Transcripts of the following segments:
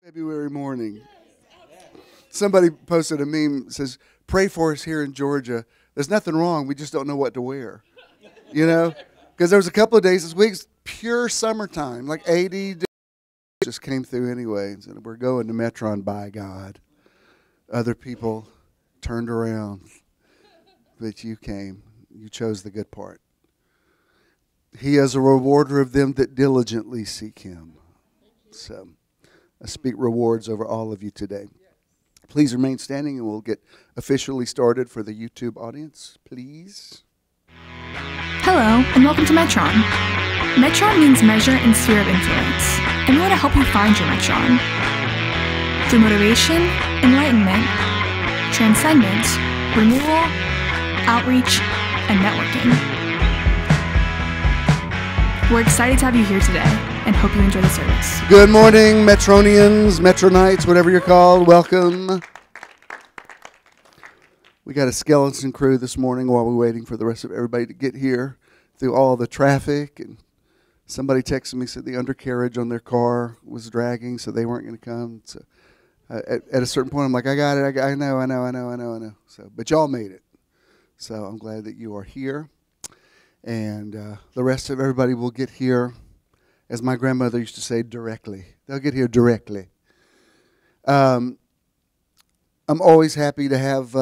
February morning. Somebody posted a meme that says, "Pray for us here in Georgia. There's nothing wrong. We just don't know what to wear." You know? Because there was a couple of days this week, pure summertime, like 80 degrees. Just came through anyway. And said, "We're going to Metron, by God." Other people turned around, but you came. You chose the good part. He is a rewarder of them that diligently seek him. So I speak rewards over all of you today. Please remain standing and we'll get officially started for the YouTube audience, please. Hello, and welcome to Metron. Metron means measure and sphere of influence, and we want to help you find your Metron. Through motivation, enlightenment, transcendence, renewal, outreach, and networking. We're excited to have you here today and hope you enjoy the service. Good morning, Metronians, Metronites, whatever you're called. Welcome. We got a skeleton crew this morning while we're waiting for the rest of everybody to get here through all the traffic. And somebody texted me, said the undercarriage on their car was dragging, so they weren't going to come. So at a certain point, I'm like, I got it. I know. So, but y'all made it. So I'm glad that you are here. And the rest of everybody will get here, as my grandmother used to say, directly. They'll get here directly. I'm always happy to have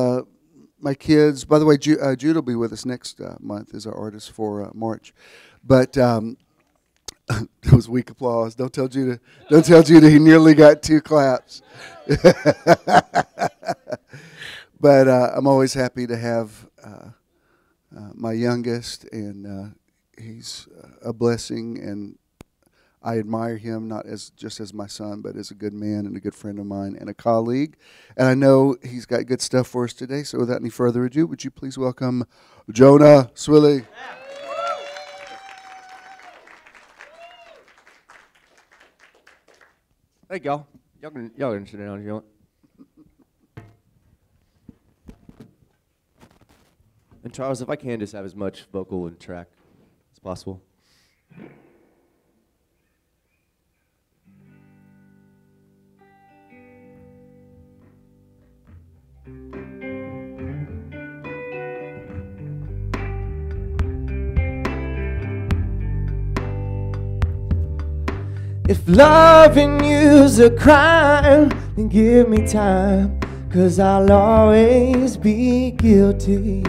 my kids. By the way, Jude will be with us next month as our artist for March. But that was weak applause. Don't tell Judah. Don't tell Judah he nearly got 2 claps. But I'm always happy to have my youngest, and he's a blessing, and I admire him not as just as my son, but as a good man and a good friend of mine and a colleague. And I know he's got good stuff for us today. So without any further ado, would you please welcome Jonah Swilley? Thank y'all. Y'all can sit down if you want. And Charles, if I can just have as much vocal and track as possible. If loving you's a crime, then give me time, 'cause I'll always be guilty.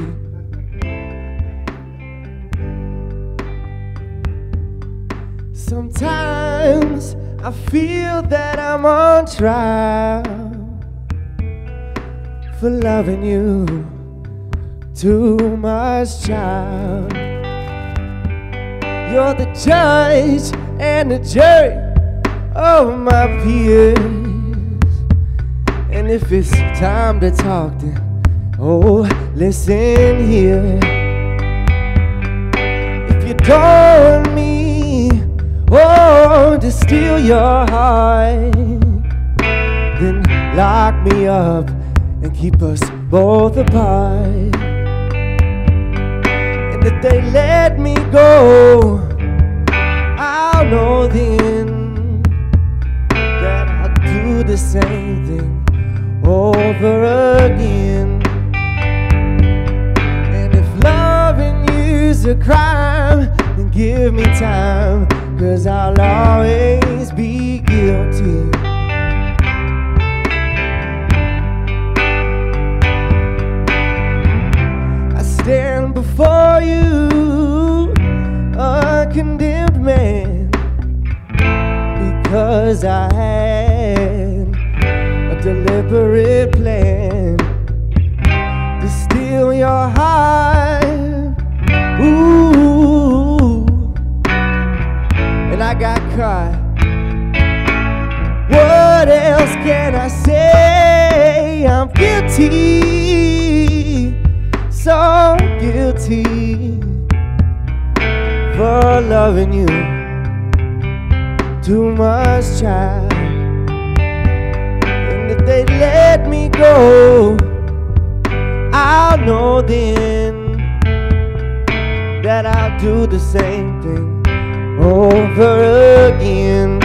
Sometimes I feel that I'm on trial for loving you too much, child. You're the judge and the jury of my peers, and if it's time to talk, then oh, listen here. If you don't want me, oh, to steal your heart, then lock me up and keep us both apart. And if they let me go, I'll know then that I'll do the same thing over again. And if loving you's a crime, then give me time, 'cause I'll always be guilty. I stand before you a condemned man, because I had a deliberate plan to steal your heart. Ooh, and I got caught. What else can I say? I'm guilty, so guilty, for loving you too much, child. And if they let me go, I'll know then that I'll do the same thing over again.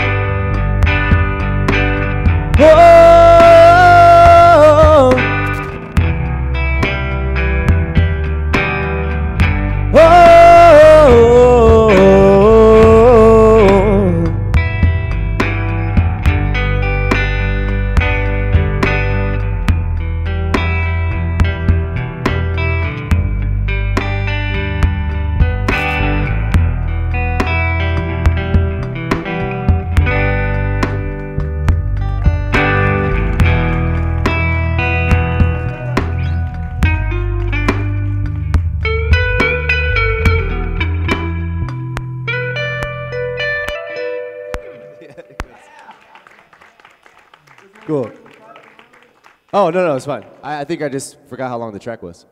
Cool. Oh, no, it's fine. I think I just forgot how long the track was.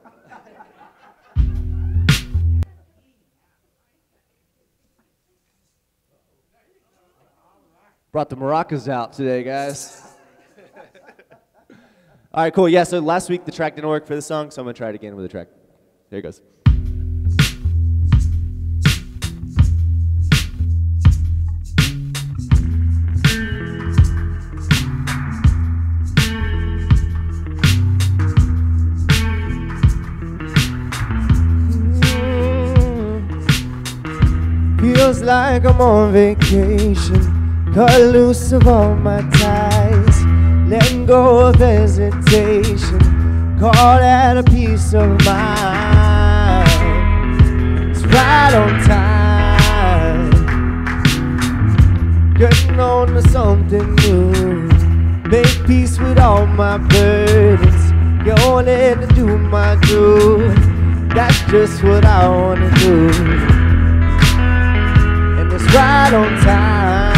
Brought the maracas out today, guys. All right, cool. Yeah, so last week the track didn't work for the song, so I'm going to try it again with the track. Here it goes. Feels like I'm on vacation, cut loose of all my ties, letting go of hesitation, call that a peace of mind. It's right on time, getting on to something new, make peace with all my burdens, go ahead and do my do, that's just what I wanna do. Right on time.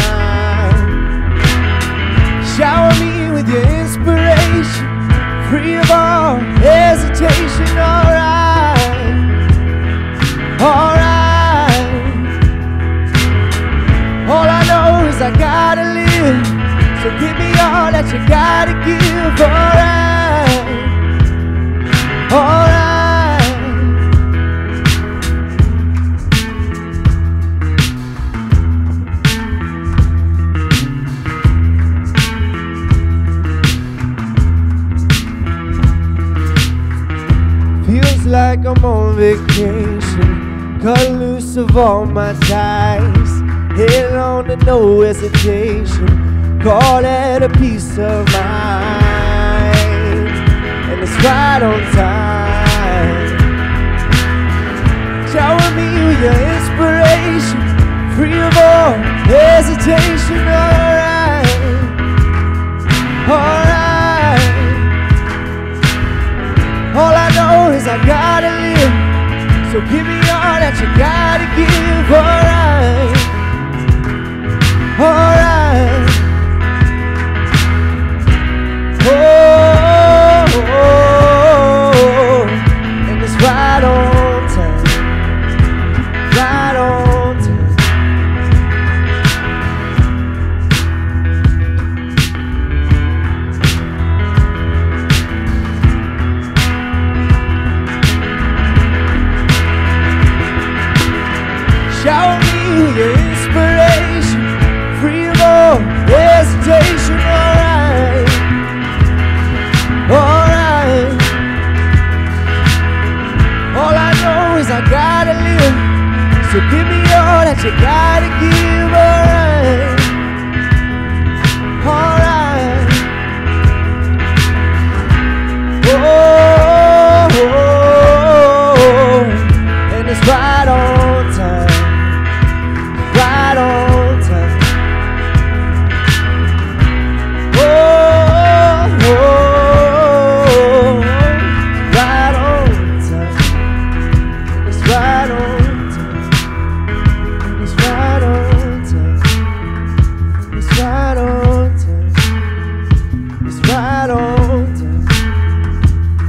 Shower me with your inspiration, free of all hesitation. Alright, alright. All I know is I gotta live, so give me all that you gotta give. Alright, alright. Like I'm on vacation, cut loose of all my ties, head on to no hesitation, call that a peace of mind, and it's right on time. Shower me with your inspiration, free of all hesitation. Alright, alright. All I know is I gotta live, so give me all that you gotta give. Alright, alright. Oh, and it's right on time, right on time. Shower me with your inspiration, free of all hesitation. Alright, alright. All I know is I gotta live, so give me all that you gotta give. Alright, alright. Oh, and it's right on time. Right on time. Oh, oh, right on time. It's right on time. It's right on time. It's right on time. It's right on time.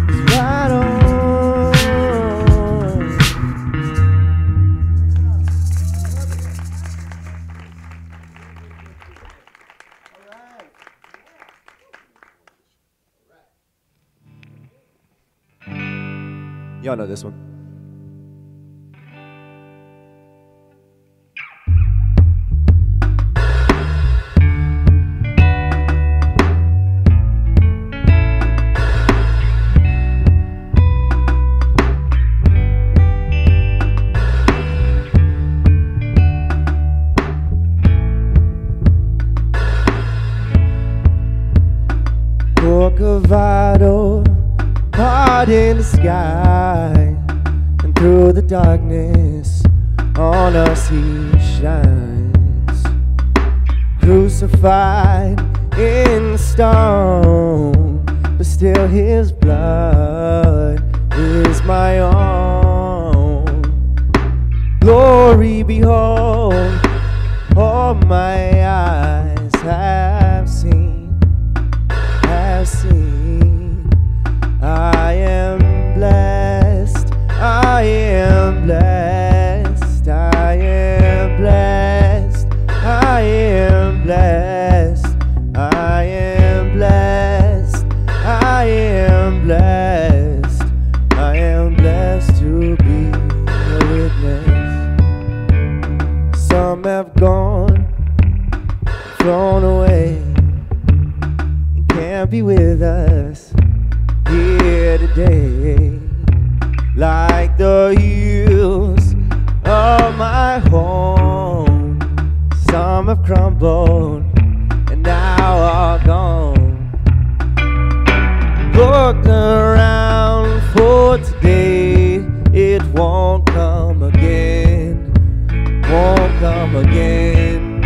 It's right on. Y'all know this one. Corcovado, hard in the sky, and through the darkness on us he shines. Crucified in stone, but still his blood is my own. Glory behold, all my eyes have seen. have gone, flown away, and can't be with us here today. Like the hills of my home, some have crumbled and now are gone. Looked around for today, it won't come again, won't come again.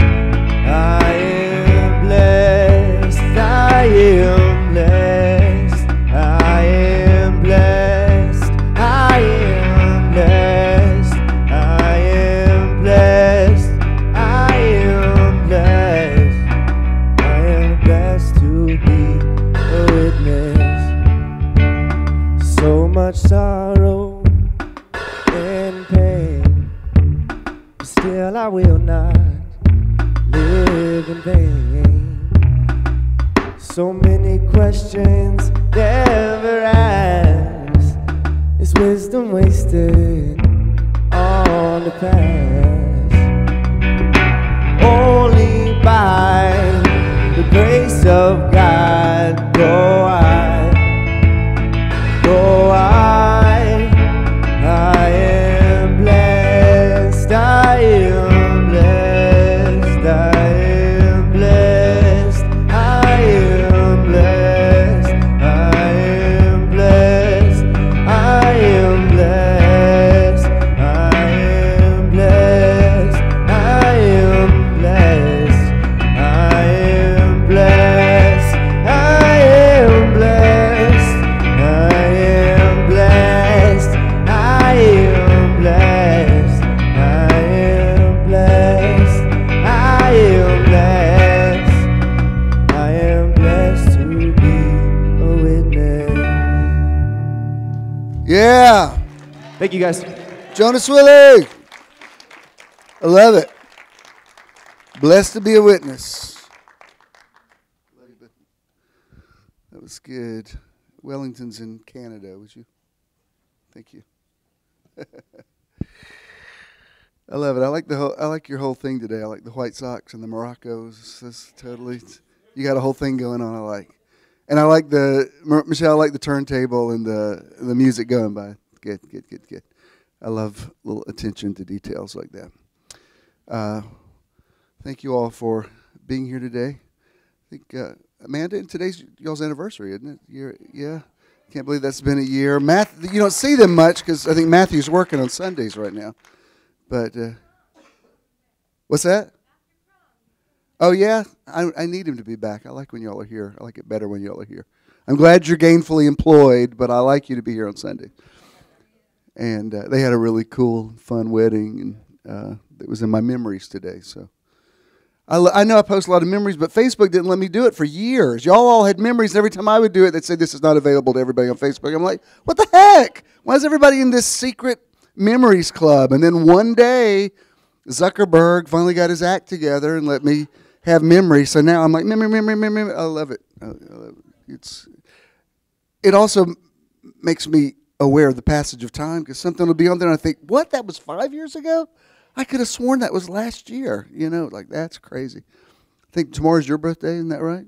I am blessed, I am blessed, I am blessed, I am blessed, I am blessed, I am blessed, I am blessed to be a witness. So much sorrow and pain, but still I will not live in vain. So many questions never asked, is wisdom wasted on the past? Only by the grace of God go I, go I am blessed, I am blessed, I am blessed, I am blessed, I am blessed, I am blessed, I am blessed, I am blessed, I am blessed, I am blessed, I am blessed, I am blessed, I am blessed, I am blessed, I am blessed to be a witness. Yeah. Thank you, guys. Jonas Swilley. I love it. Blessed to be a witness. That was good. Wellington's in Canada, would you? Thank you. I love it. I like your whole thing today. I like the white socks and the Moroccos. That's totally, you got a whole thing going on. I like, and I like Michelle. I like the turntable and the music going by. Good. I love little attention to details like that. Thank you all for being here today. I think Amanda, today's y'all's anniversary, isn't it? Yeah. Can't believe that's been a year. You don't see them much because I think Matthew's working on Sundays right now. But what's that? Oh, yeah? I need him to be back. I like when y'all are here. I like it better when y'all are here. I'm glad you're gainfully employed, but I like you to be here on Sunday. And they had a really cool, fun wedding, and it was in my memories today. So I know I post a lot of memories, but Facebook didn't let me do it for years. Y'all all had memories, and every time I would do it, they'd say, this is not available to everybody on Facebook. I'm like, what the heck? Why is everybody in this secret memories club? And then one day, Zuckerberg finally got his act together and let me have memories. So now I'm like, memory. I love it. It also makes me aware of the passage of time, because something will be on there and I think, what? That was 5 years ago? I could have sworn that was last year. You know, like that's crazy. I think tomorrow's your birthday, isn't that right?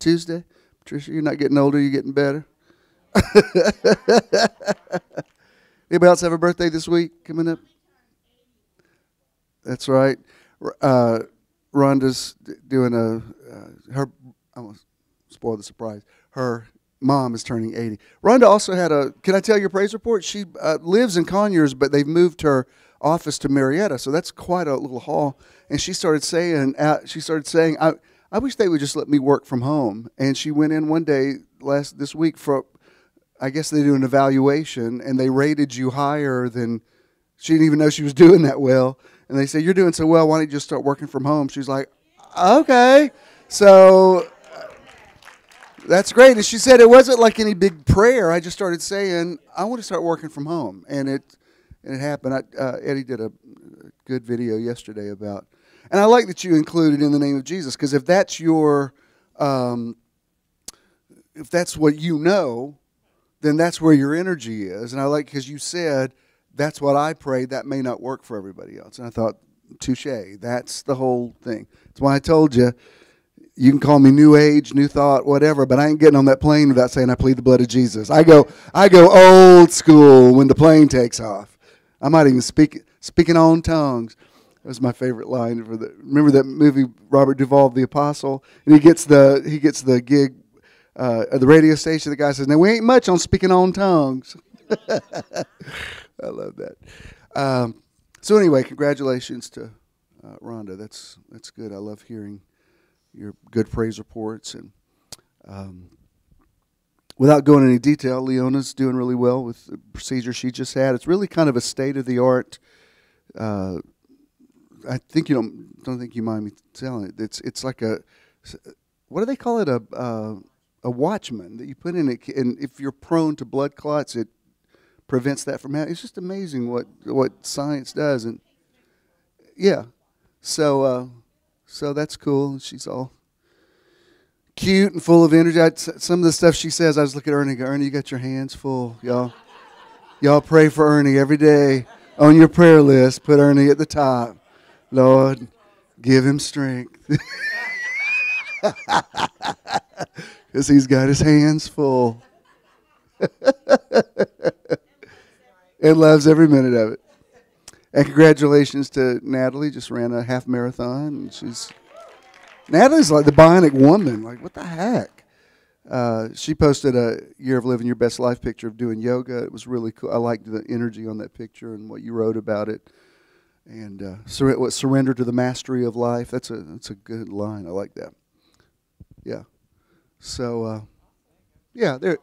Tuesday? Patricia, you're not getting older, you're getting better. Anybody else have a birthday this week coming up? That's right. Rhonda's doing I won't spoil the surprise. Her mom is turning 80. Rhonda also had can I tell your praise report? She lives in Conyers, but they've moved her office to Marietta, so that's quite a little haul. And she started saying, I wish they would just let me work from home. And she went in one day this week for, I guess they do an evaluation, and they rated you higher than, she didn't even know she was doing that well. And they said, you're doing so well, why don't you just start working from home? She's like, okay. So that's great. And she said it wasn't like any big prayer. I just started saying, I want to start working from home. And it happened. Eddie did a good video yesterday about, and I like that you included in the name of Jesus, because if that's your, if that's what you know, then that's where your energy is. And I like, because you said, that's what I prayed, that may not work for everybody else. And I thought, touche. That's the whole thing. That's why I told you, you can call me New Age, New Thought, whatever, but I ain't getting on that plane without saying I plead the blood of Jesus. I go old school when the plane takes off. I might even speaking on tongues. That was my favorite line for the. Remember that movie, Robert Duvall, The Apostle, and he gets the gig at the radio station. The guy says, "Now we ain't much on speaking on tongues." I love that. So anyway, congratulations to Rhonda. That's good. I love hearing your good praise reports, and without going into any detail, Leona's doing really well with the procedure she just had. It's really kind of a state of the art. I think you don't think you mind me telling it. It's like what do they call it? A watchman that you put in it, and if you're prone to blood clots, it prevents that from happening. It's just amazing what science does, and yeah, so that's cool. She's all cute and full of energy. Some of the stuff she says, I was looking at Ernie. Ernie, you got your hands full, y'all. Y'all pray for Ernie every day on your prayer list. Put Ernie at the top. Lord, give him strength, because he's got his hands full. And loves every minute of it. And congratulations to Natalie. Just ran a half marathon. And Natalie's like the bionic woman. Like, what the heck? She posted a year of living your best life picture of doing yoga. It was really cool. I liked the energy on that picture and what you wrote about it. And surrender to the mastery of life. That's a good line. I like that. Yeah. So, there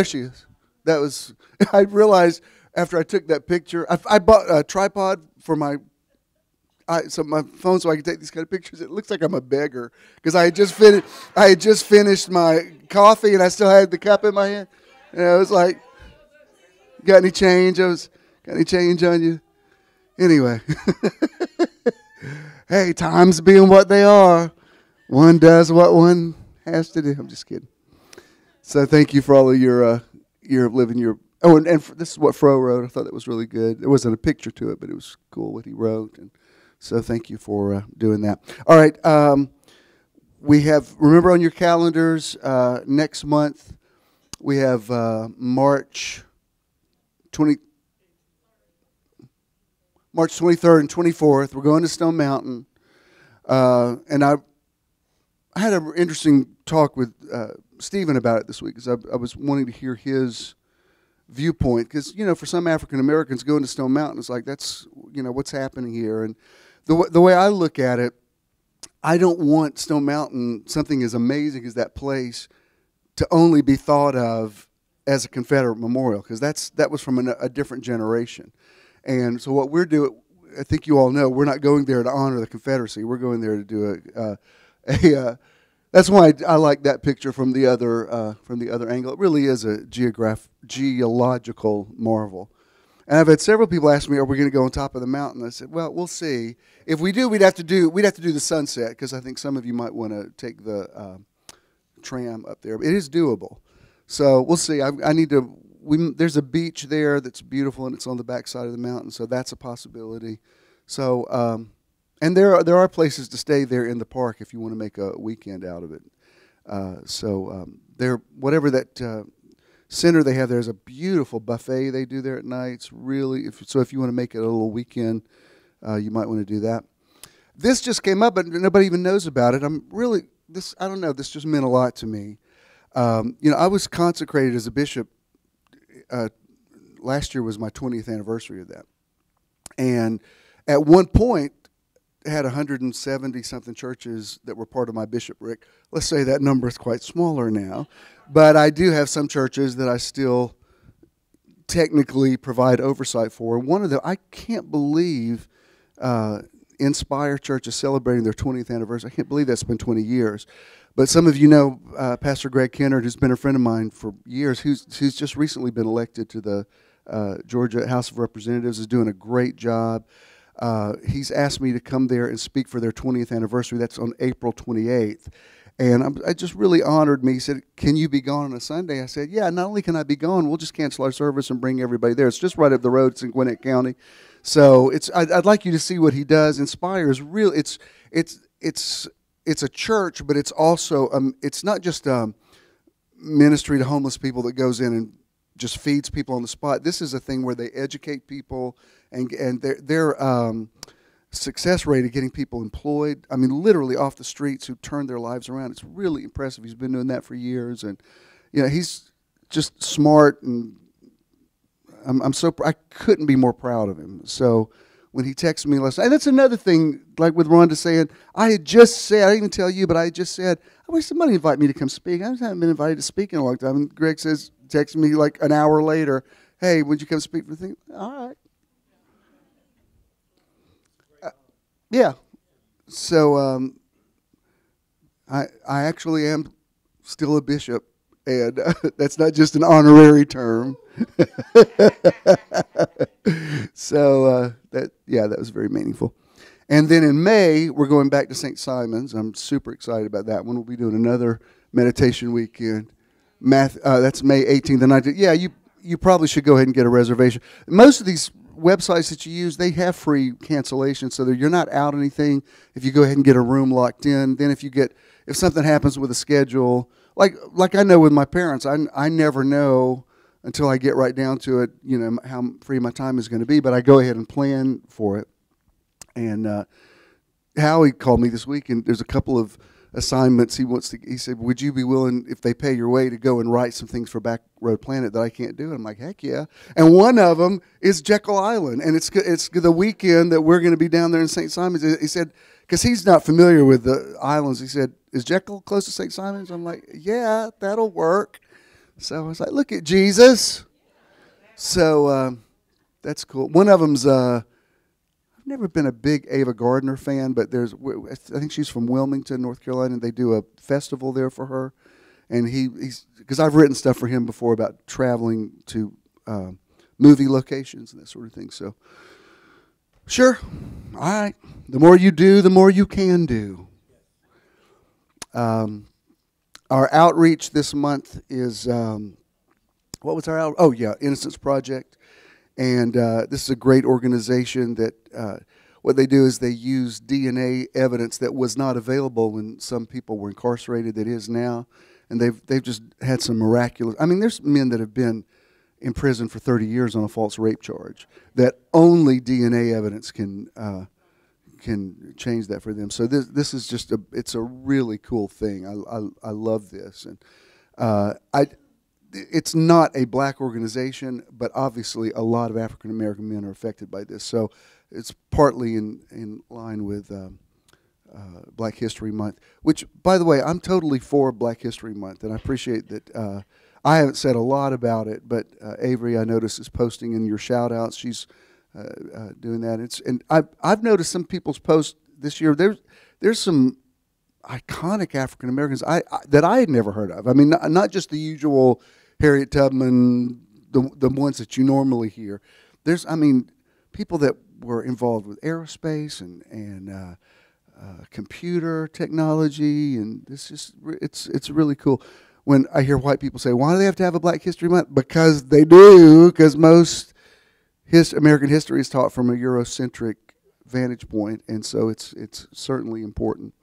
she is. That was, I realized after I took that picture, I bought a tripod for my phone so I could take these kind of pictures. It looks like I'm a beggar because I had just finished my coffee and I still had the cup in my hand. And I was like, got any change? Got any change on you? Anyway. Hey, times being what they are, one does what one has to do. I'm just kidding. So thank you for all of your year of living your. Oh, and this is what Fro wrote. I thought that was really good. There wasn't a picture to it, but it was cool what he wrote. And so thank you for doing that. All right. We have, remember on your calendars, next month, we have March 23rd and 24th. We're going to Stone Mountain. And I had an interesting talk with Stephen about it this week because I was wanting to hear his viewpoint because, for some African Americans going to Stone Mountain, it's like, that's, what's happening here. And the way I look at it, I don't want Stone Mountain, something as amazing as that place, to only be thought of as a Confederate memorial because that was from a different generation. And so what we're doing, I think you all know, we're not going there to honor the Confederacy. We're going there to do that's why I like that picture from the other angle. It really is a geological marvel. And I've had several people ask me, "Are we going to go on top of the mountain?" I said, "Well, we'll see. If we do, we'd have to do the sunset because I think some of you might want to take the tram up there. It is doable, so we'll see. I need to. There's a beach there that's beautiful and it's on the backside of the mountain, so that's a possibility. So." And there are places to stay there in the park if you want to make a weekend out of it. Whatever that center they have, there's a beautiful buffet they do there at night. It's really, if you want to make it a little weekend, you might want to do that. This just came up, but nobody even knows about it. I don't know, this just meant a lot to me. I was consecrated as a bishop. Last year was my 20th anniversary of that. And at one point, had 170-something churches that were part of my bishopric. Let's say that number is quite smaller now. But I do have some churches that I still technically provide oversight for. One of them, I can't believe Inspire Church is celebrating their 20th anniversary. I can't believe that's been 20 years. But some of you know Pastor Greg Kennard, who's been a friend of mine for years, who's just recently been elected to the Georgia House of Representatives, is doing a great job. He's asked me to come there and speak for their 20th anniversary. That's on April 28th. And I just really honored me. He said, "Can you be gone on a Sunday?" I said, "Yeah, not only can I be gone, we'll just cancel our service and bring everybody there. It's just right up the road. It's in Gwinnett County." So I'd like you to see what he does. Inspire is real. It's a church, but it's also it's not just ministry to homeless people that goes in and just feeds people on the spot. This is a thing where they educate people, and their success rate of getting people employed, I mean, literally off the streets, who turn their lives around. It's really impressive. He's been doing that for years, and he's just smart, and I couldn't be more proud of him. So when he texted me last night, and that's another thing, like with Rhonda saying, I had just said, I didn't even tell you, but I had just said, I wish somebody invite me to come speak. I haven't been invited to speak in a long time. And Greg texted me like an hour later, "Hey, would you come speak for the thing?" All right. Yeah. So I actually am still a bishop, and that's not just an honorary term. So that was very meaningful. And then in May, we're going back to St. Simon's. I'm super excited about that one. We'll be doing another meditation weekend. That's May 18th and 19th. Yeah, you probably should go ahead and get a reservation. Most of these websites that you use, they have free cancellation, so that you're not out anything if you go ahead and get a room locked in. Then if something happens with a schedule, like I know with my parents, I never know until I get right down to it, how free my time is going to be, but I go ahead and plan for it. And Howie called me this week, and there's a couple of assignments he said, "Would you be willing, if they pay your way, to go and write some things for Back Road Planet that I can't do?" And I'm like, "Heck yeah." And one of them is Jekyll Island, and it's the weekend that we're going to be down there in St. Simon's. He said, because he's not familiar with the islands, he said, "Is Jekyll close to St. Simon's?" I'm like, "Yeah, that'll work." So I was like, "Look at Jesus." So that's cool. One of them's I've never been a big Ava Gardner fan, but I think she's from Wilmington, North Carolina, and they do a festival there for her. And he's because I've written stuff for him before about traveling to movie locations and that sort of thing. So, sure, all right. The more you do, the more you can do. Our outreach this month is what was our outreach? Oh yeah, Innocence Project. And this is a great organization that what they do is they use DNA evidence that was not available when some people were incarcerated that is now. And they've just had some miraculous... I mean, there's men that have been in prison for 30 years on a false rape charge that only DNA evidence can change that for them. So this is just it's a really cool thing. I love this. And it's not a black organization, but obviously a lot of African American men are affected by this. So it's partly in line with Black History Month, which, by the way, I'm totally for Black History Month, and I appreciate that. I haven't said a lot about it, but Avery, I noticed, is posting in your shout-outs. She's doing that. And I've noticed some people's posts this year. There's some iconic African Americans that I had never heard of. I mean, not just the usual Harriet Tubman, the ones that you normally hear. There's, people that were involved with aerospace and computer technology, and it's really cool. When I hear white people say, "Why do they have to have a Black History Month?" Because they do, because most American history is taught from a Eurocentric vantage point, and so it's certainly important.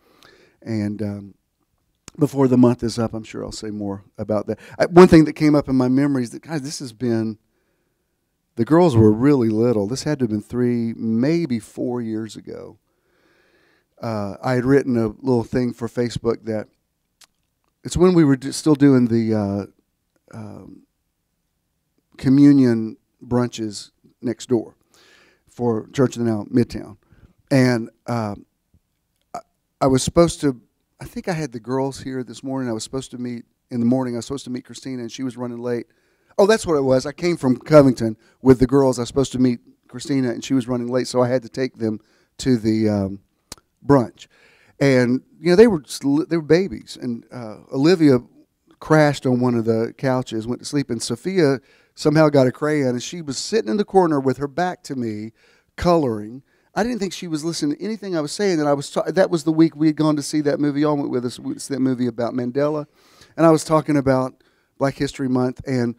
And before the month is up, I'm sure I'll say more about that. One thing that came up in my memory is that, guys, the girls were really little. This had to have been 3, maybe 4 years ago. I had written a little thing for Facebook that it's when we were still doing the communion brunches next door for Church of the Now Midtown. And I was supposed to, I think I had the girls here this morning. I was supposed to meet in the morning. I was supposed to meet Christina, and she was running late. Oh, that's what it was. I came from Covington with the girls. I was supposed to meet Christina, and she was running late, so I had to take them to the brunch. And they were babies. And Olivia crashed on one of the couches, went to sleep, and Sophia somehow got a crayon, and she was sitting in the corner with her back to me, coloring. I didn't think she was listening to anything I was saying. And that was the week we had gone to see that movie. Y'all went with us. We see that movie about Mandela. And I was talking about Black History Month. And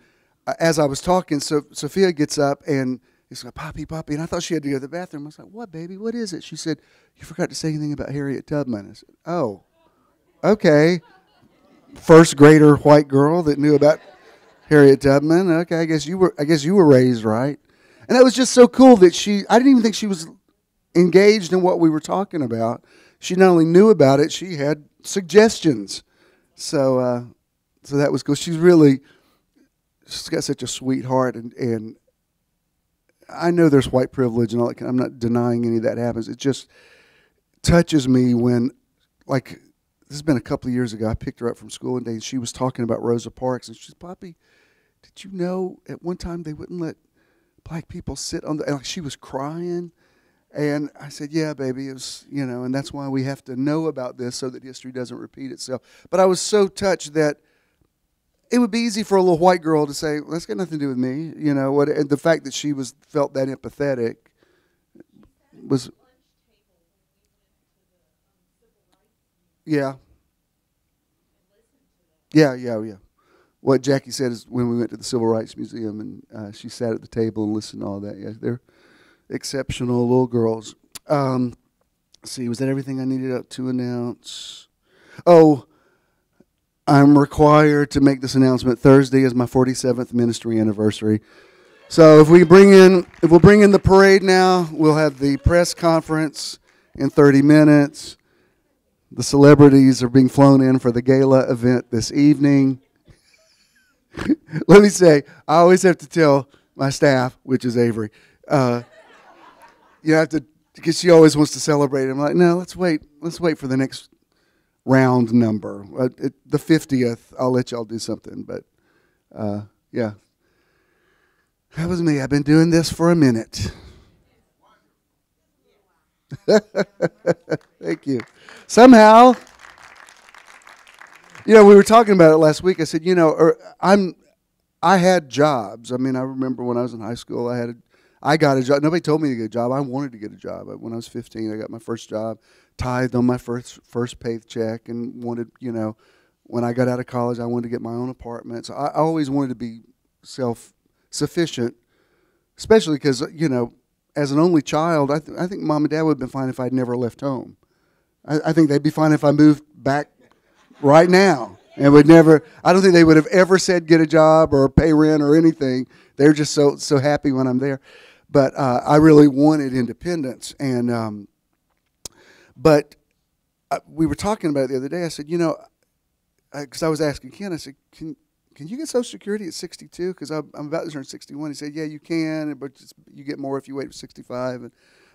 as I was talking, so Sophia gets up and he's like, Poppy, Poppy. And I thought she had to go to the bathroom. I was like, what, baby? What is it? She said, you forgot to say anything about Harriet Tubman. I said, oh, okay. First grader white girl that knew about Harriet Tubman. Okay, I guess you were raised right. And that was just so cool that I didn't even think she was engaged in what we were talking about. She not only knew about it, she had suggestions. So that was cool. She's got such a sweet heart, and I know there's white privilege and all that. I'm not denying any of that happens. It just touches me when, like, this has been a couple of years ago. I picked her up from school one day, and she was talking about Rosa Parks, and she said, Poppy, did you know at one time they wouldn't let black people sit on and like she was crying? And I said, yeah, baby, it was, and that's why we have to know about this so that history doesn't repeat itself. But I was so touched that it would be easy for a little white girl to say, well, that's got nothing to do with me. And the fact that she felt that empathetic was, yeah. Yeah. What Jackie said is when we went to the Civil Rights Museum and she sat at the table and listened to all that. Yeah, they're exceptional little girls. Let's see, was that everything I needed to announce? Oh, I'm required to make this announcement. Thursday is my 47th ministry anniversary. So if we'll bring in the parade now, we'll have the press conference in 30 minutes. The celebrities are being flown in for the gala event this evening. Let me say, I always have to tell my staff, which is Avery, you have to, because she always wants to celebrate. I'm like, no, let's wait for the next round number. The 50th, I'll let y'all do something. But yeah, that was me. I've been doing this for a minute. Thank you. Somehow, we were talking about it last week. I said, I had jobs. I mean, I remember when I was in high school, I got a job. Nobody told me to get a job. I wanted to get a job. When I was 15, I got my first job, tithed on my first paycheck, and wanted, when I got out of college, I wanted to get my own apartment. So I always wanted to be self-sufficient, especially because, as an only child, I think Mom and Dad would have been fine if I'd never left home. I think they'd be fine if I moved back right now. And I don't think they would have ever said get a job or pay rent or anything. They're just so happy when I'm there. But I really wanted independence. And but we were talking about it the other day. I said, because I was asking Ken, I said, can you get Social Security at 62? Because I'm about to turn 61. He said, yeah, you can, but you get more if you wait for 65. And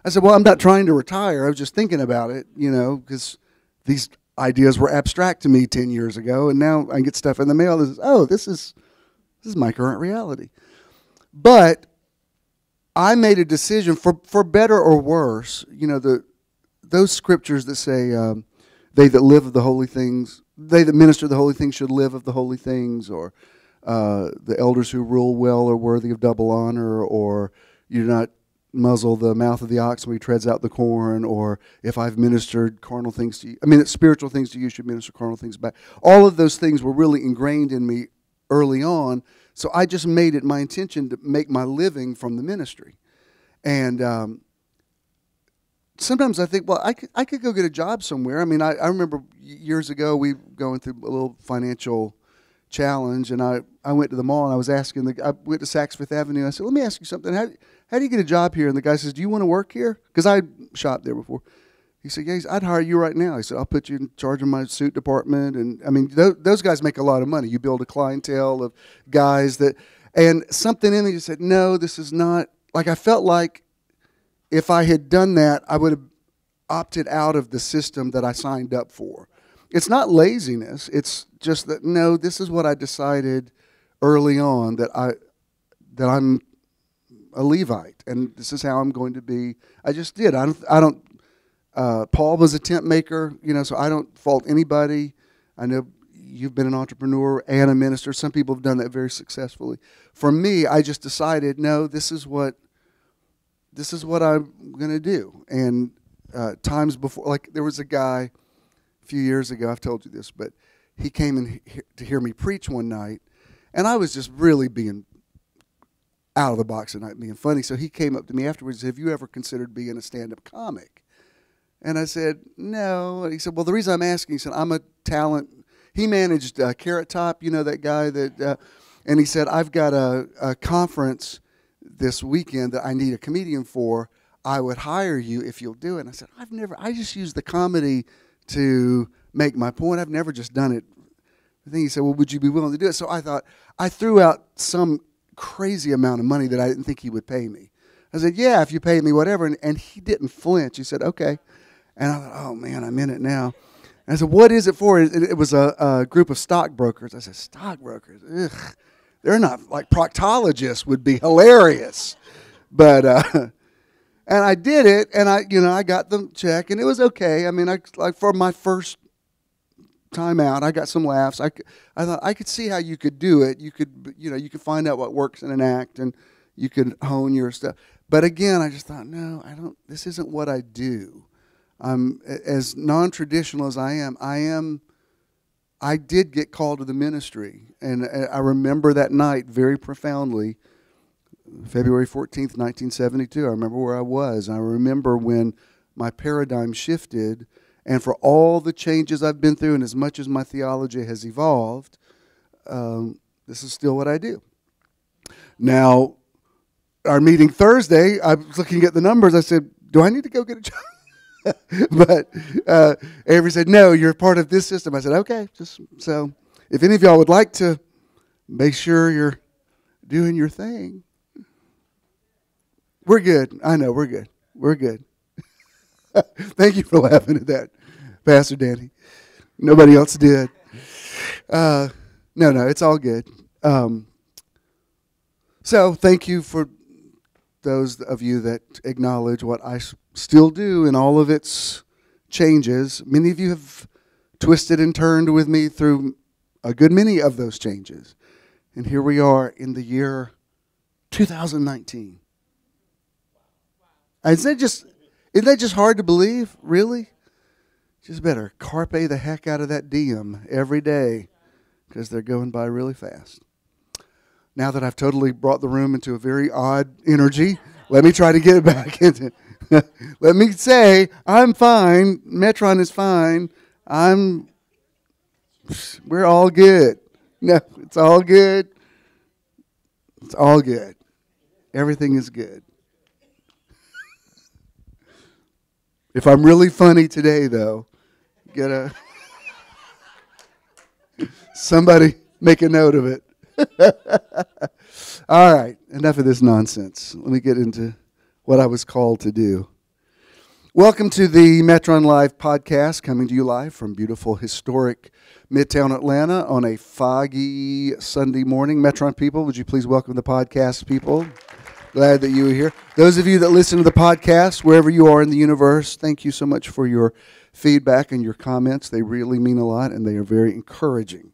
I said, well, I'm not trying to retire. I was just thinking about it, because these ideas were abstract to me 10 years ago, and now I get stuff in the mail that says, this is my current reality. But I made a decision, for better or worse, those scriptures that say, they that live of the holy things, they that minister the holy things should live of the holy things, or the elders who rule well are worthy of double honor, or you do not muzzle the mouth of the ox when he treads out the corn, or if I've ministered carnal things to you, it's spiritual things to you, should minister carnal things back. All of those things were really ingrained in me early on, so I just made it my intention to make my living from the ministry. And sometimes I think, well, I could go get a job somewhere. I remember years ago we going through a little financial challenge, and I went to the mall and I was asking I went to Saks Fifth Avenue. I said, let me ask you something. How do you get a job here? And the guy says, do you want to work here? Because I shopped there before. He said, yeah, I'd hire you right now. He said, I'll put you in charge of my suit department. And those guys make a lot of money. You build a clientele of guys and something in me just said, no, this is not, I felt like if I had done that, I would have opted out of the system that I signed up for. It's not laziness. It's just that, no, this is what I decided early on, that I'm a Levite, and this is how I'm going to be. I just did. Paul was a tent maker, so I don't fault anybody. I know you've been an entrepreneur and a minister. Some people have done that very successfully. For me, I just decided, no, this is what this is what I'm going to do. And times before, like there was a guy a few years ago, I've told you this, but he came in to hear me preach one night, and I was just really being out of the box and not being funny. So he came up to me afterwards and said, have you ever considered being a stand-up comic? And I said, no. And he said, well, the reason I'm asking, he said, I'm a talent. He managed Carrot Top, you know, that guy that, and he said, I've got a conference this weekend that I need a comedian for. I would hire you if you'll do it. And I said, I just use the comedy to make my point. I've never just done it. I think he said, well, would you be willing to do it? So I thought, I threw out some crazy amount of money that I didn't think he would pay me. I said, yeah, if you pay me whatever. And he didn't flinch. He said, okay. And I thought, oh, man, I'm in it now. And I said, what is it for? It was a group of stockbrokers. I said, stockbrokers? Ugh. They're not, like proctologists would be hilarious. But, and I did it, and I got the check, and it was okay. I mean, like for my first time out, I got some laughs. I thought I could see how you could do it. You could, you could find out what works in an act, and you could hone your stuff. But again, I just thought, no, this isn't what I do. As non-traditional as I did get called to the ministry, and I remember that night very profoundly, February 14th, 1972. I remember where I was. I remember when my paradigm shifted, and for all the changes I've been through, and as much as my theology has evolved, this is still what I do. Now, our meeting Thursday, I was looking at the numbers. I said, do I need to go get a job? But Avery said, no, you're part of this system. I said, okay. So if any of y'all would like to make sure you're doing your thing. We're good. I know, we're good. We're good. Thank you for laughing at that, Pastor Danny. Nobody else did. No, it's all good. So thank you for those of you that acknowledge what I still do in all of its changes. Many of you have twisted and turned with me through a good many of those changes. And here we are in the year 2019. Isn't that just hard to believe, really? Just better carpe the heck out of that diem every day because they're going by really fast. Now that I've totally brought the room into a very odd energy, let me try to get it back into it. Let me say, I'm fine. Metron is fine. We're all good. No, it's all good. It's all good. Everything is good. If I'm really funny today, though, somebody make a note of it. All right, enough of this nonsense. Let me get into what I was called to do. Welcome to the Metron Live podcast, coming to you live from beautiful, historic Midtown Atlanta on a foggy Sunday morning. Metron people, would you please welcome the podcast people? Glad that you are here. Those of you that listen to the podcast, wherever you are in the universe, thank you so much for your feedback and your comments. They really mean a lot, and they are very encouraging.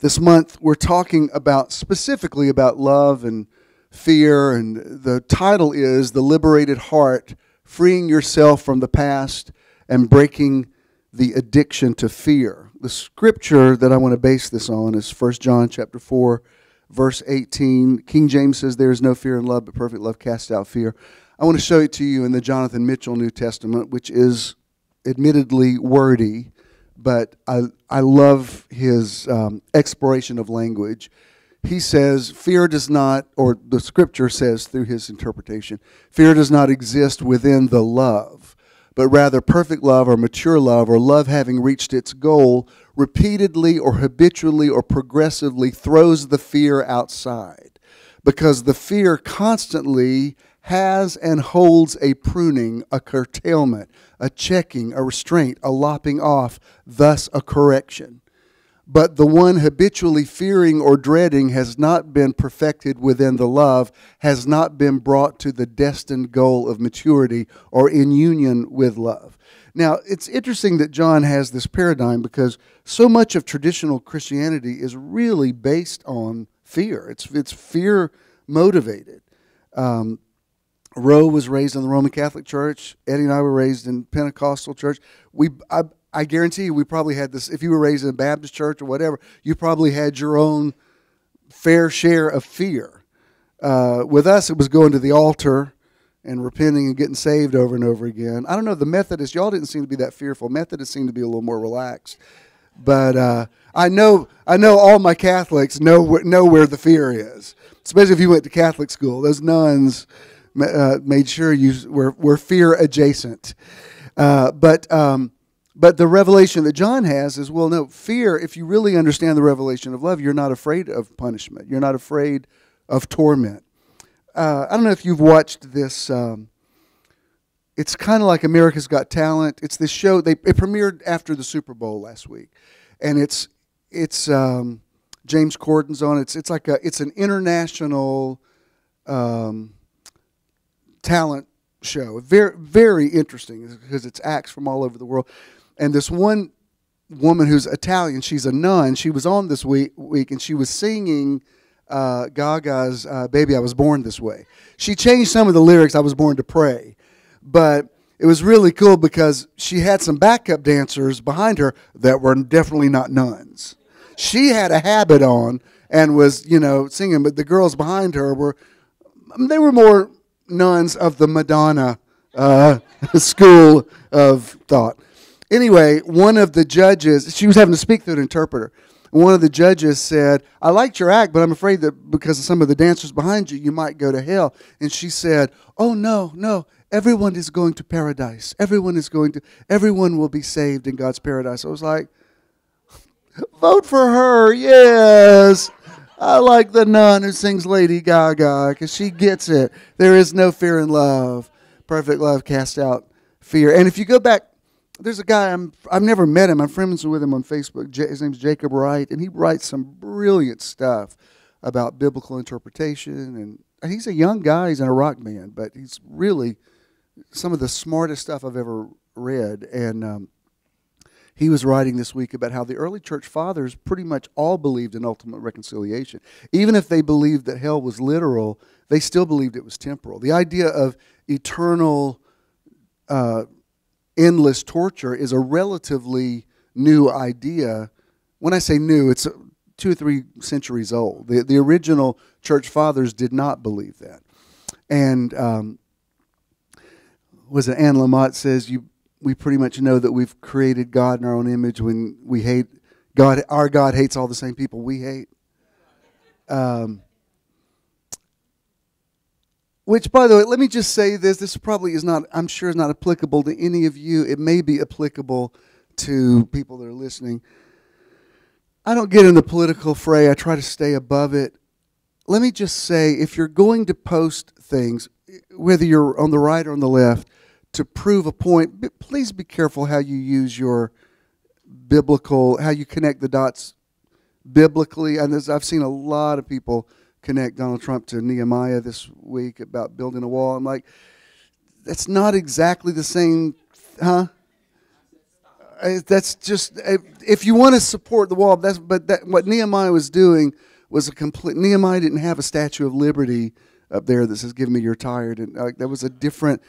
This month, we're talking specifically about love and fear, and the title is The Liberated Heart, Freeing Yourself from the Past and Breaking the Addiction to Fear. The scripture that I want to base this on is 1 John chapter 4, verse 18. King James says, there is no fear in love, but perfect love casts out fear. I want to show it to you in the Jonathan Mitchell New Testament, which is admittedly wordy, but I love his exploration of language. He says, fear does not, or the scripture says through his interpretation, fear does not exist within the love, but rather perfect love or mature love or love having reached its goal repeatedly or habitually or progressively throws the fear outside, because the fear constantly has and holds a pruning, a curtailment, a checking, a restraint, a lopping off, thus a correction. But the one habitually fearing or dreading has not been perfected within the love, has not been brought to the destined goal of maturity or in union with love. Now, it's interesting that John has this paradigm because so much of traditional Christianity is really based on fear. It's fear motivated. Roe was raised in the Roman Catholic Church. Eddie and I were raised in Pentecostal church. I guarantee you we probably had this. If you were raised in a Baptist church or whatever, you probably had your own fair share of fear. With us, it was going to the altar and repenting and getting saved over and over again. I don't know, the Methodists, y'all didn't seem to be that fearful. Methodists seem to be a little more relaxed. But I know all my Catholics know where the fear is, especially if you went to Catholic school. Those nuns made sure you were fear adjacent. But the revelation that John has is, well, no, fear, if you really understand the revelation of love, you're not afraid of punishment. You're not afraid of torment. I don't know if you've watched this. It's kind of like America's Got Talent. It's this show. It premiered after the Super Bowl last week, and it's James Corden's on. It's an international talent show. Very, very interesting because it's acts from all over the world. And this one woman who's Italian, she's a nun. She was on this week and she was singing Gaga's "Baby, I Was Born This Way." She changed some of the lyrics. I was born to pray, but it was really cool because she had some backup dancers behind her that were definitely not nuns. She had a habit on and was, singing, but the girls behind her were more nuns of the Madonna school of thought. Anyway, one of the judges, she was having to speak through an interpreter. One of the judges said, "I liked your act, but I'm afraid that because of some of the dancers behind you, you might go to hell." And she said, "Oh, no, everyone is going to paradise. Everyone will be saved in God's paradise." I was like, vote for her, yes. I like the nun who sings Lady Gaga because she gets it. There is no fear in love. Perfect love casts out fear. And if you go back, there's a guy, I've never met him. I'm friends with him on Facebook. His name's Jacob Wright, and he writes some brilliant stuff about biblical interpretation. And he's a young guy. He's in a rock band, but he's really some of the smartest stuff I've ever read. And he was writing this week about how the early church fathers pretty much all believed in ultimate reconciliation. Even if they believed that hell was literal, they still believed it was temporal. The idea of eternal endless torture is a relatively new idea. When I say new, it's 2 or 3 centuries old. The original church fathers did not believe that. And was it Anne Lamott says, we pretty much know that we've created God in our own image when we hate God. Our God hates all the same people we hate. Which, by the way, let me just say this. This probably is not, I'm sure is not applicable to any of you. It may be applicable to people that are listening. I don't get in the political fray. I try to stay above it. Let me just say, if you're going to post things, whether you're on the right or on the left, to prove a point, please be careful how you use your biblical, how you connect the dots biblically. And I've seen a lot of people connect Donald Trump to Nehemiah this week about building a wall. I'm like, that's not exactly the same, huh? That's just, if you want to support the wall, what Nehemiah was doing was a complete, Nehemiah didn't have a Statue of Liberty up there that says, "Give me your tired." And that was a different,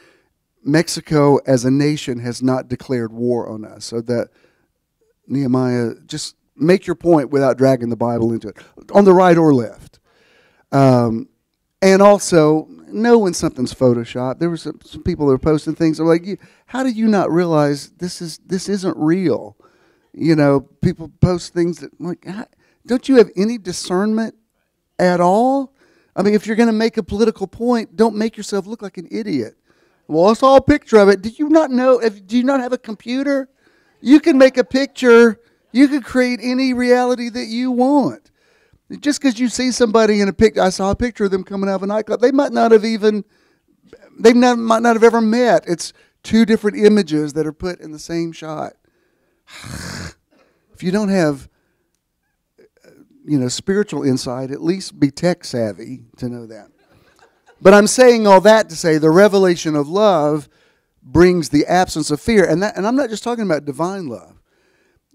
Mexico as a nation has not declared war on us. So that Nehemiah, just make your point without dragging the Bible into it, on the right or left. And also, know when something's Photoshopped. There were some people that were posting things. I'm like, how do you not realize this isn't real? People post things that, like, don't you have any discernment at all? I mean, if you're going to make a political point, don't make yourself look like an idiot. Well, I saw a picture of it. Did you not know? Do you not have a computer? You can make a picture. You can create any reality that you want. Just because you see somebody in a picture, I saw a picture of them coming out of a nightclub. They might not have ever met. It's 2 different images that are put in the same shot. If you don't have, spiritual insight, at least be tech savvy to know that. But I'm saying all that to say the revelation of love brings the absence of fear, and I'm not just talking about divine love.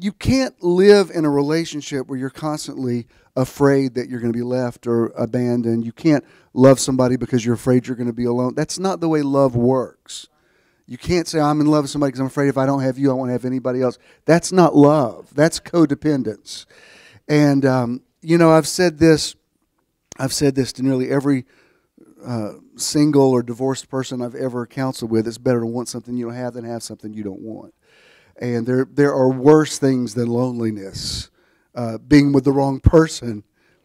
you can't live in a relationship where you're constantly afraid that you're going to be left or abandoned. You can't love somebody because you're afraid you're going to be alone. That's not the way love works. You can't say, I'm in love with somebody because I'm afraid if I don't have you, I won't have anybody else. That's not love. That's codependence. And, I've said this to nearly every single or divorced person I've ever counseled with. It's better to want something you don't have than have something you don't want. And there are worse things than loneliness. Being with the wrong person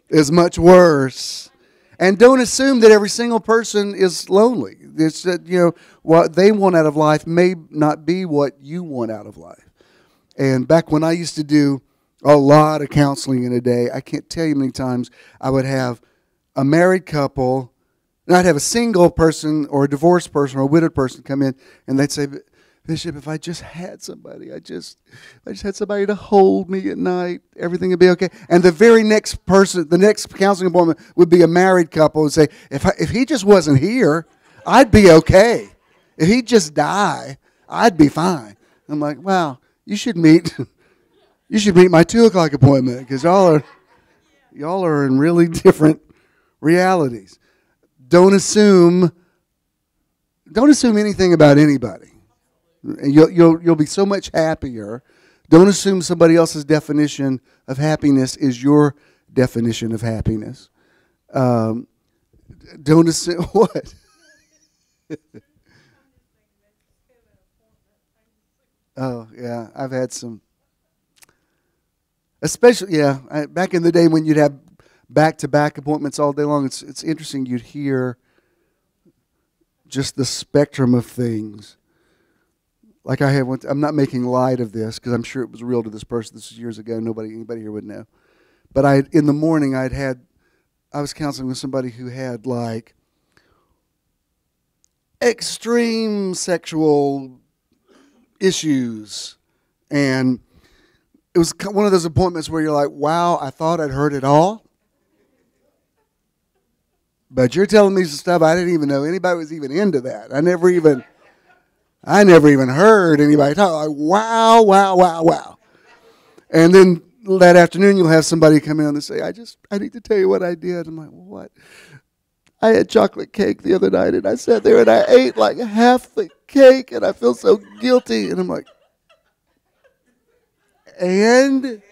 is much worse. And don't assume that every single person is lonely. It's that, what they want out of life may not be what you want out of life. And back when I used to do a lot of counseling in a day, I can't tell you how many times I would have a married couple, and I'd have a single person or a divorced person or a widowed person come in, and they'd say, Bishop, if I just had somebody, I just had somebody to hold me at night, everything would be okay. And the very next person, the next counseling appointment would be a married couple and say, if he just wasn't here, I'd be okay. If he'd just die, I'd be fine. I'm like, wow, you should meet my 2:00 appointment because y'all are in really different realities. Don't assume anything about anybody. You'll be so much happier. Don't assume somebody else's definition of happiness is your definition of happiness. Don't assume what? Oh yeah, I've had some. Especially back in the day when you'd have back-to-back appointments all day long. It's interesting. You'd hear just the spectrum of things. Like I had one, I'm not making light of this because I'm sure it was real to this person. This was years ago. Anybody here would know. But in the morning, I was counseling with somebody who had like extreme sexual issues, and it was one of those appointments where you're like, wow, I thought I'd heard it all, but you're telling me some stuff I didn't even know anybody was even into that. I never even heard anybody talk. Like, wow. And then that afternoon, you'll have somebody come in and say, I need to tell you what I did. I'm like, what? I had chocolate cake the other night, and I sat there and I ate like half the cake, and I feel so guilty. And I'm like, and?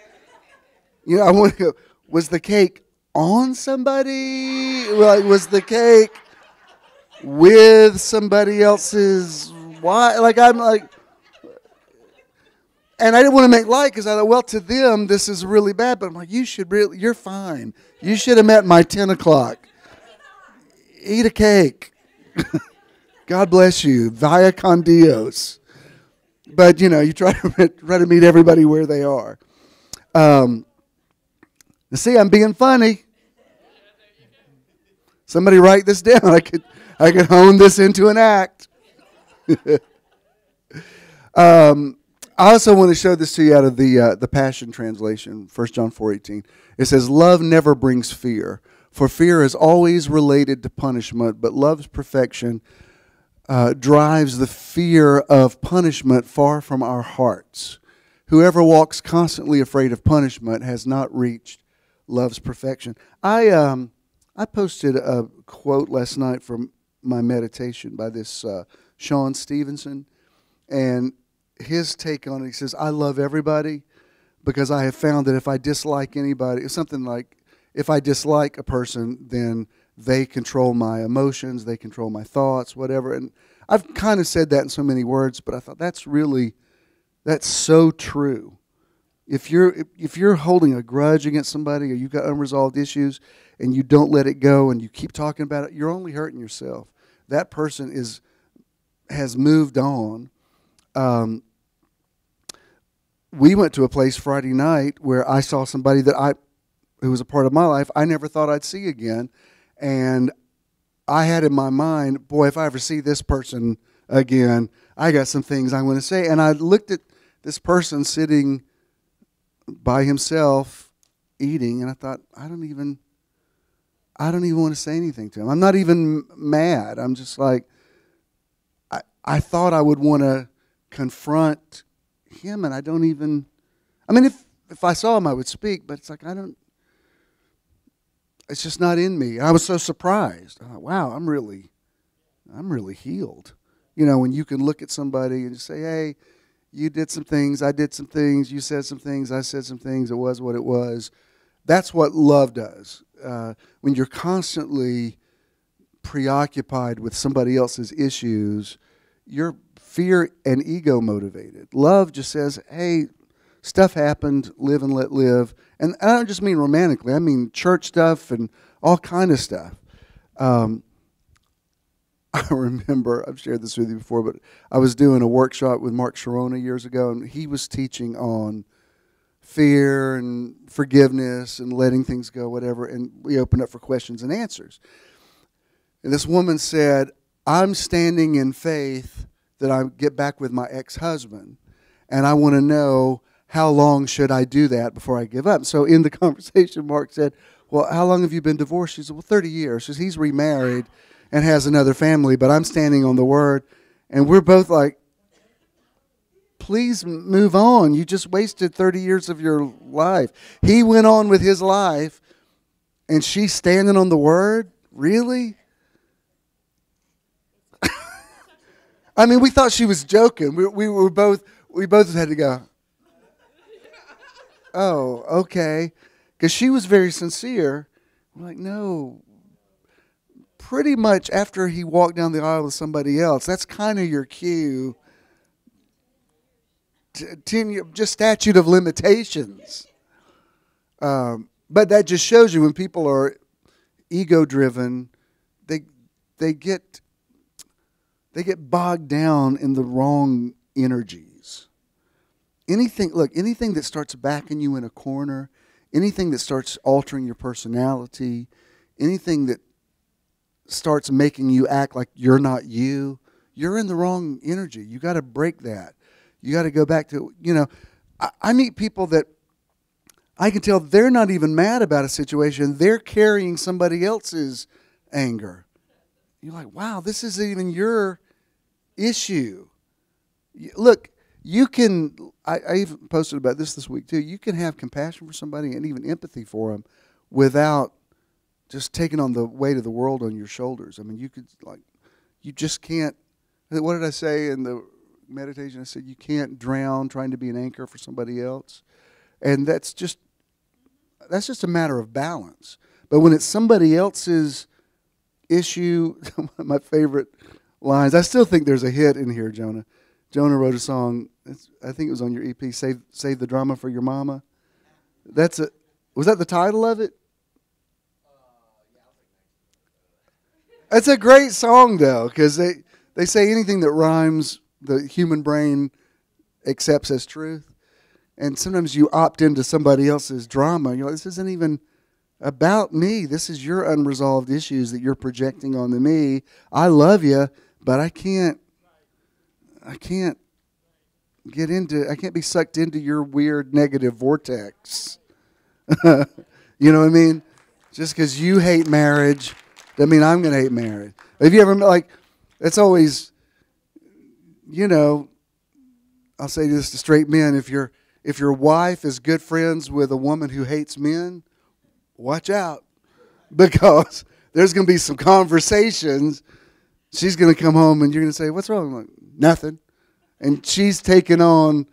I want to go, was the cake on somebody? Like, was the cake with somebody else's? Why? Like, I'm like, and I didn't want to make light because I thought, well, to them, this is really bad. But I'm like, you're fine. You should have met my 10 o'clock. Eat a cake. God bless you. Vaya con Dios. But, you try to meet everybody where they are. See, I'm being funny. Somebody write this down. I could hone this into an act. I also want to show this to you out of the Passion Translation, 1 John 4:18. It says, love never brings fear, for fear is always related to punishment, but love's perfection drives the fear of punishment far from our hearts. Whoever walks constantly afraid of punishment has not reached love's perfection. I posted a quote last night from my meditation by this Sean Stevenson, and his take on it, he says, I love everybody because I have found that if I dislike anybody, it's something like, if I dislike a person, then they control my emotions, they control my thoughts, whatever. And I've kind of said that in so many words, but I thought that's so true. If you're holding a grudge against somebody or you've got unresolved issues and you don't let it go and you keep talking about it, you're only hurting yourself. That person has moved on. We went to a place Friday night where I saw somebody who was a part of my life I never thought I'd see again. And I had in my mind, boy, if I ever see this person again, I got some things I'm going to say. And I looked at this person sitting by himself eating, and I thought, I don't even want to say anything to him. I'm not even mad. I'm just like, I thought I would want to confront him, and I don't even I mean, if I saw him, I would speak, but it's like it's just not in me. And I was so surprised. I thought, wow, I'm really healed. You know, when you can look at somebody and say, hey, you did some things, I did some things, you said some things, I said some things, it was what it was. That's what love does. When you're constantly preoccupied with somebody else's issues, you're fear and ego motivated. Love just says, hey, stuff happened, live and let live. And I don't just mean romantically, I mean church stuff and all kind of stuff. I remember, I've shared this with you before, but I was doing a workshop with Mark Sharona years ago, and he was teaching on fear and forgiveness and letting things go, whatever, and we opened up for questions and answers. And this woman said, I'm standing in faith that I get back with my ex-husband, and I want to know how long should I do that before I give up. So in the conversation, Mark said, well, how long have you been divorced? She said, well, 30 years. She said, he's remarried and has another family, but I'm standing on the word. And we're both like, please move on. You just wasted 30 years of your life. He went on with his life, and she's standing on the word? Really? I mean, we thought she was joking. We both had to go, oh, okay. Because she was very sincere. We're like, no. Pretty much after he walked down the aisle with somebody else, that's kind of your cue. Just statute of limitations. But that just shows you when people are ego-driven, they get bogged down in the wrong energies. Anything that starts backing you in a corner, anything that starts altering your personality, anything that starts making you act like you're not you, you're in the wrong energy. You got to break that. You got to go back to, I meet people that I can tell they're not even mad about a situation. They're carrying somebody else's anger. You're like, wow, this isn't even your issue. Look, you can, I even posted about this week too, you can have compassion for somebody and even empathy for them without just taking on the weight of the world on your shoulders. I mean, you just can't, what did I say in the meditation? I said, you can't drown trying to be an anchor for somebody else. And that's just a matter of balance. But when it's somebody else's issue, one of my favorite lines, I still think there's a hit in here, Jonah. Jonah wrote a song, I think it was on your EP, Save the Drama for Your Mama. Was that the title of it? It's a great song, though, because they say anything that rhymes, the human brain accepts as truth. And sometimes you opt into somebody else's drama. You're like, this isn't even about me. This is your unresolved issues that you're projecting onto me. I love you, but I can't be sucked into your weird negative vortex. You know what I mean? Just because you hate marriage doesn't mean I'm going to hate marriage. Have you ever, it's always, I'll say this to straight men, if your wife is good friends with a woman who hates men, watch out. Because there's going to be some conversations. She's going to come home and you're going to say, what's wrong? I'm like, nothing. And she's taken on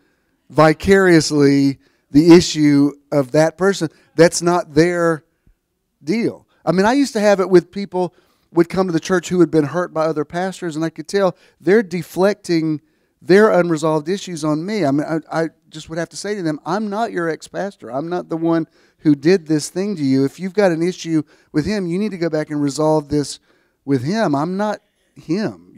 vicariously the issue of that person. That's not their deal. I mean, I used to have it with people would come to the church who had been hurt by other pastors, and I could tell they're deflecting their unresolved issues on me. I mean, I just would have to say to them, I'm not your ex-pastor. I'm not the one who did this thing to you. If you've got an issue with him, you need to go back and resolve this with him. I'm not him.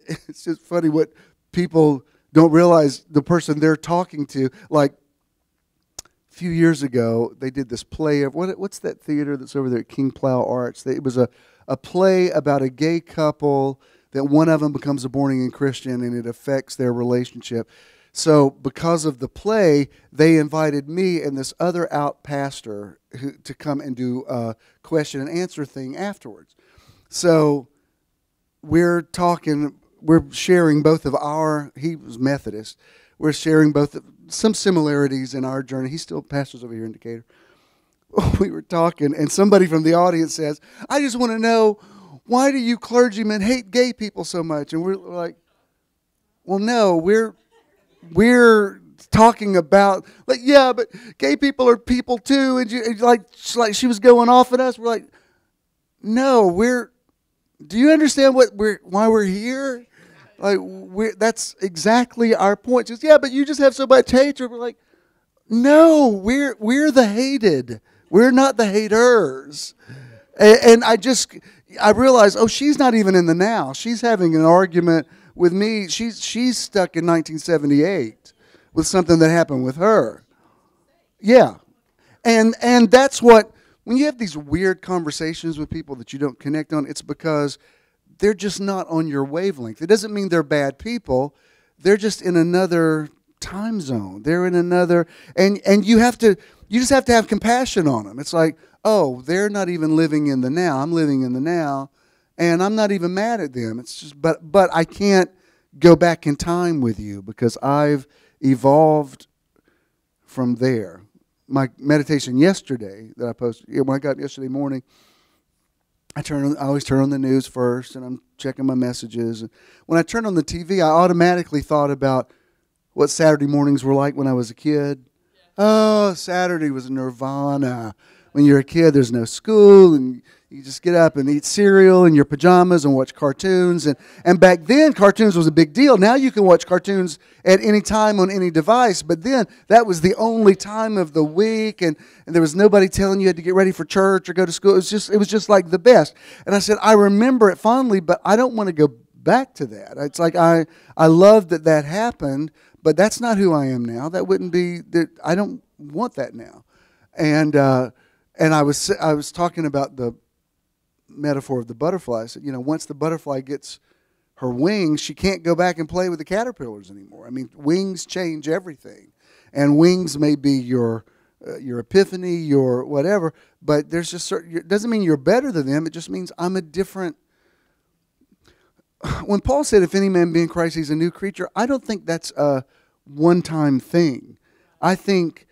It's just funny what people don't realize the person they're talking to. Like a few years ago, they did this play of, what's that theater that's over there at King Plow Arts? It was a play about a gay couple that one of them becomes a born-again Christian and it affects their relationship. So because of the play, they invited me and this other out pastor to come and do a question and answer thing afterwards. So we're sharing both of he was Methodist, we're sharing both of some similarities in our journey. He still pastors over here in Decatur. We were talking, and somebody from the audience says, I just want to know, why do you clergymen hate gay people so much? And we're like, well, no, we're talking about, like, yeah, but gay people are people too. And like she was going off at us. We're like, no, do you understand why we're here? Like, that's exactly our point. Just, yeah, but you just have so much hatred. We're like, no, we're the hated. We're not the haters. And I realized, oh, she's not even in the now. She's having an argument with me. She's stuck in 1978 with something that happened with her. Yeah. And that's what, when you have these weird conversations with people that you don't connect on, it's because they're just not on your wavelength. It doesn't mean they're bad people. They're just in another time zone. They're in another, and you just have to have compassion on them. It's like, oh, they're not even living in the now. I'm living in the now, and I'm not even mad at them. It's just, but I can't go back in time with you because I've evolved from there. My meditation yesterday that I posted, when I got yesterday morning, I always turn on the news first, and I'm checking my messages. And when I turned on the TV, I automatically thought about what Saturday mornings were like when I was a kid. Oh, Saturday was nirvana. When you're a kid, there's no school, and you just get up and eat cereal in your pajamas and watch cartoons. And back then, cartoons was a big deal. Now you can watch cartoons at any time on any device, but then that was the only time of the week, and there was nobody telling you had to get ready for church or go to school. It was just like the best. And I said, I remember it fondly, but I don't want to go back to that. It's like I love that happened, but that's not who I am now. That wouldn't be that. I don't want that now. And I was talking about the metaphor of the butterfly. I said, once the butterfly gets her wings, she can't go back and play with the caterpillars anymore. I mean, wings change everything, and wings may be your epiphany, your whatever. But there's just it doesn't mean you're better than them. It just means I'm a different. When Paul said, if any man be in Christ, he's a new creature, I don't think that's a one-time thing. I think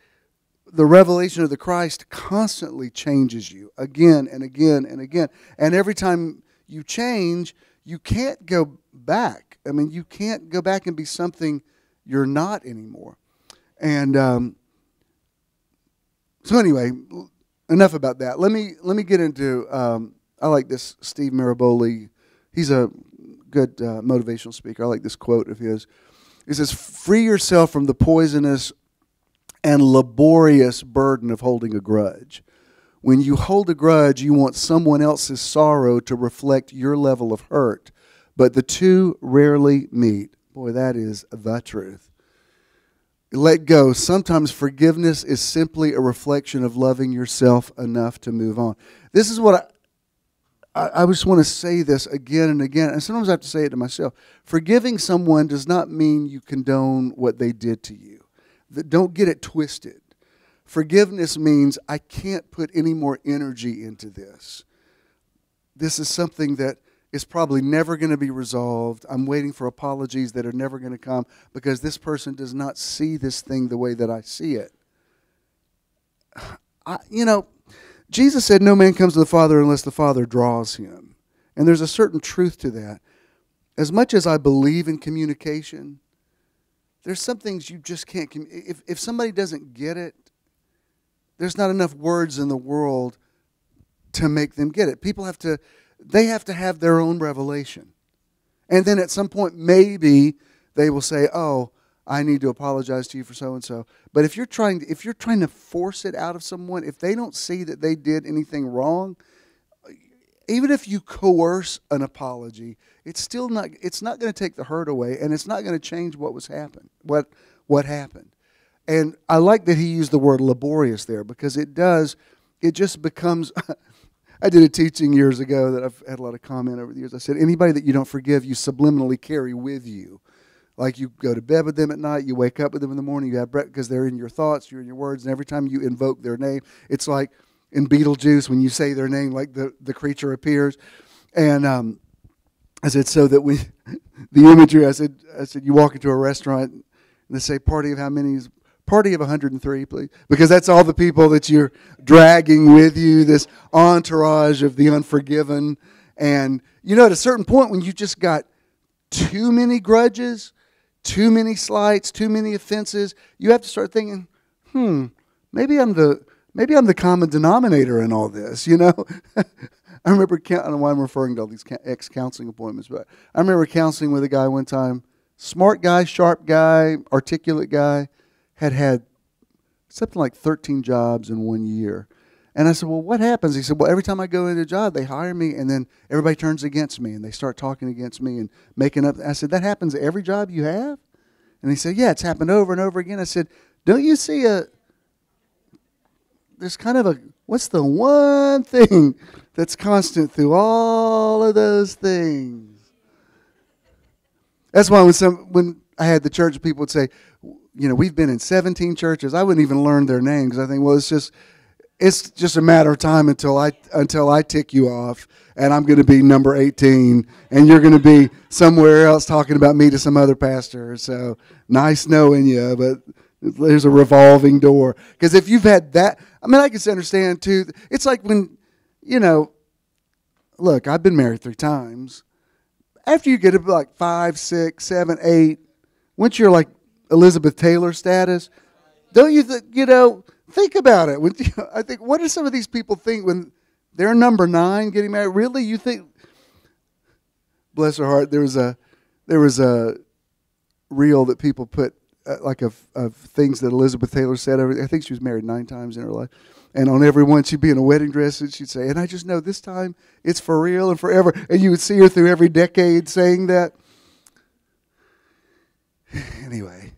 the revelation of the Christ constantly changes you again and again and again. And every time you change, you can't go back. I mean, you can't go back and be something you're not anymore. And so anyway, enough about that. Let me get into, I like this Steve Maraboli. He's a good motivational speaker. I like this quote of his. He says, free yourself from the poisonous and laborious burden of holding a grudge. When you hold a grudge, you want someone else's sorrow to reflect your level of hurt, but the two rarely meet. Boy, that is the truth. Let go. Sometimes forgiveness is simply a reflection of loving yourself enough to move on. This is what I just want to say this again and again, and sometimes I have to say it to myself. Forgiving someone does not mean you condone what they did to you. Don't get it twisted. Forgiveness means I can't put any more energy into this. This is something that is probably never going to be resolved. I'm waiting for apologies that are never going to come because this person does not see this thing the way that I see it. Jesus said no man comes to the Father unless the Father draws him. And there's a certain truth to that. As much as I believe in communication, there's some things you just can't communicate. If somebody doesn't get it, there's not enough words in the world to make them get it. They have to have their own revelation. And then at some point, maybe they will say, oh, I need to apologize to you for so-and-so. But if you're trying to force it out of someone, if they don't see that they did anything wrong, even if you coerce an apology, it's not going to take the hurt away, and it's not going to change what happened. And I like that he used the word laborious there because it just becomes I did a teaching years ago that I've had a lot of comment over the years. I said, anybody that you don't forgive, you subliminally carry with you. Like you go to bed with them at night, you wake up with them in the morning, you have breakfast because they're in your thoughts, you're in your words, and every time you invoke their name, it's like in Beetlejuice when you say their name, like the creature appears. And I said, so that the imagery, I said, you walk into a restaurant and they say, party of how many is Party of 103, please. Because that's all the people that you're dragging with you, this entourage of the unforgiven. And, at a certain point when you just got too many grudges, too many slights, too many offenses, you have to start thinking, maybe I'm the common denominator in all this, I remember, I don't know why I'm referring to all these ex-counseling appointments, but I remember counseling with a guy one time, smart guy, sharp guy, articulate guy, had something like 13 jobs in 1 year. And I said, well, what happens? He said, well, every time I go into a job, they hire me, and then everybody turns against me, and they start talking against me and making up. I said, that happens every job you have? And he said, yeah, it's happened over and over again. I said, don't you see there's kind of what's the one thing that's constant through all of those things? That's why when I had the church, people would say, we've been in 17 churches. I wouldn't even learn their names because I think, well, it's just a matter of time until I tick you off, and I'm going to be number 18, and you're going to be somewhere else talking about me to some other pastor. So nice knowing you, but there's a revolving door. Because if you've had that, I can understand too. It's like when, look, I've been married 3 times. After you get up like 5, 6, 7, 8, once you're like Elizabeth Taylor status, don't you think about it. I think, what do some of these people think when they're number 9 getting married? Really, you think? Bless her heart. There was a reel that people put of things that Elizabeth Taylor said. I think she was married 9 times in her life, and on every one she'd be in a wedding dress and she'd say, "And I just know this time it's for real and forever." And you would see her through every decade saying that. Anyway,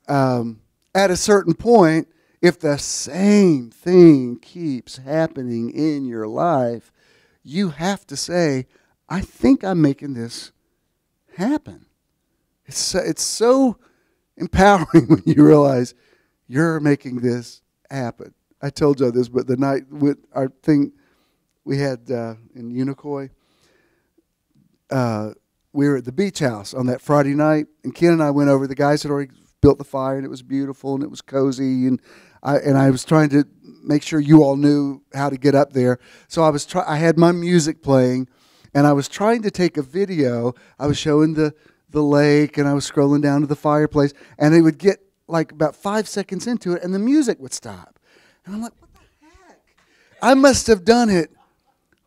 at a certain point, if the same thing keeps happening in your life, you have to say, I think I'm making this happen. It's so empowering when you realize you're making this happen. I told you this, but the night with our thing we had in Unicoi, we were at the beach house on that Friday night, and Ken and I went over. The guys had already built the fire, and it was beautiful, and it was cozy, and I was trying to make sure you all knew how to get up there. So I had my music playing, and I was trying to take a video. I was showing the lake, and I was scrolling down to the fireplace, and they would get like about 5 seconds into it, and the music would stop. And I'm like, what the heck? I must have done it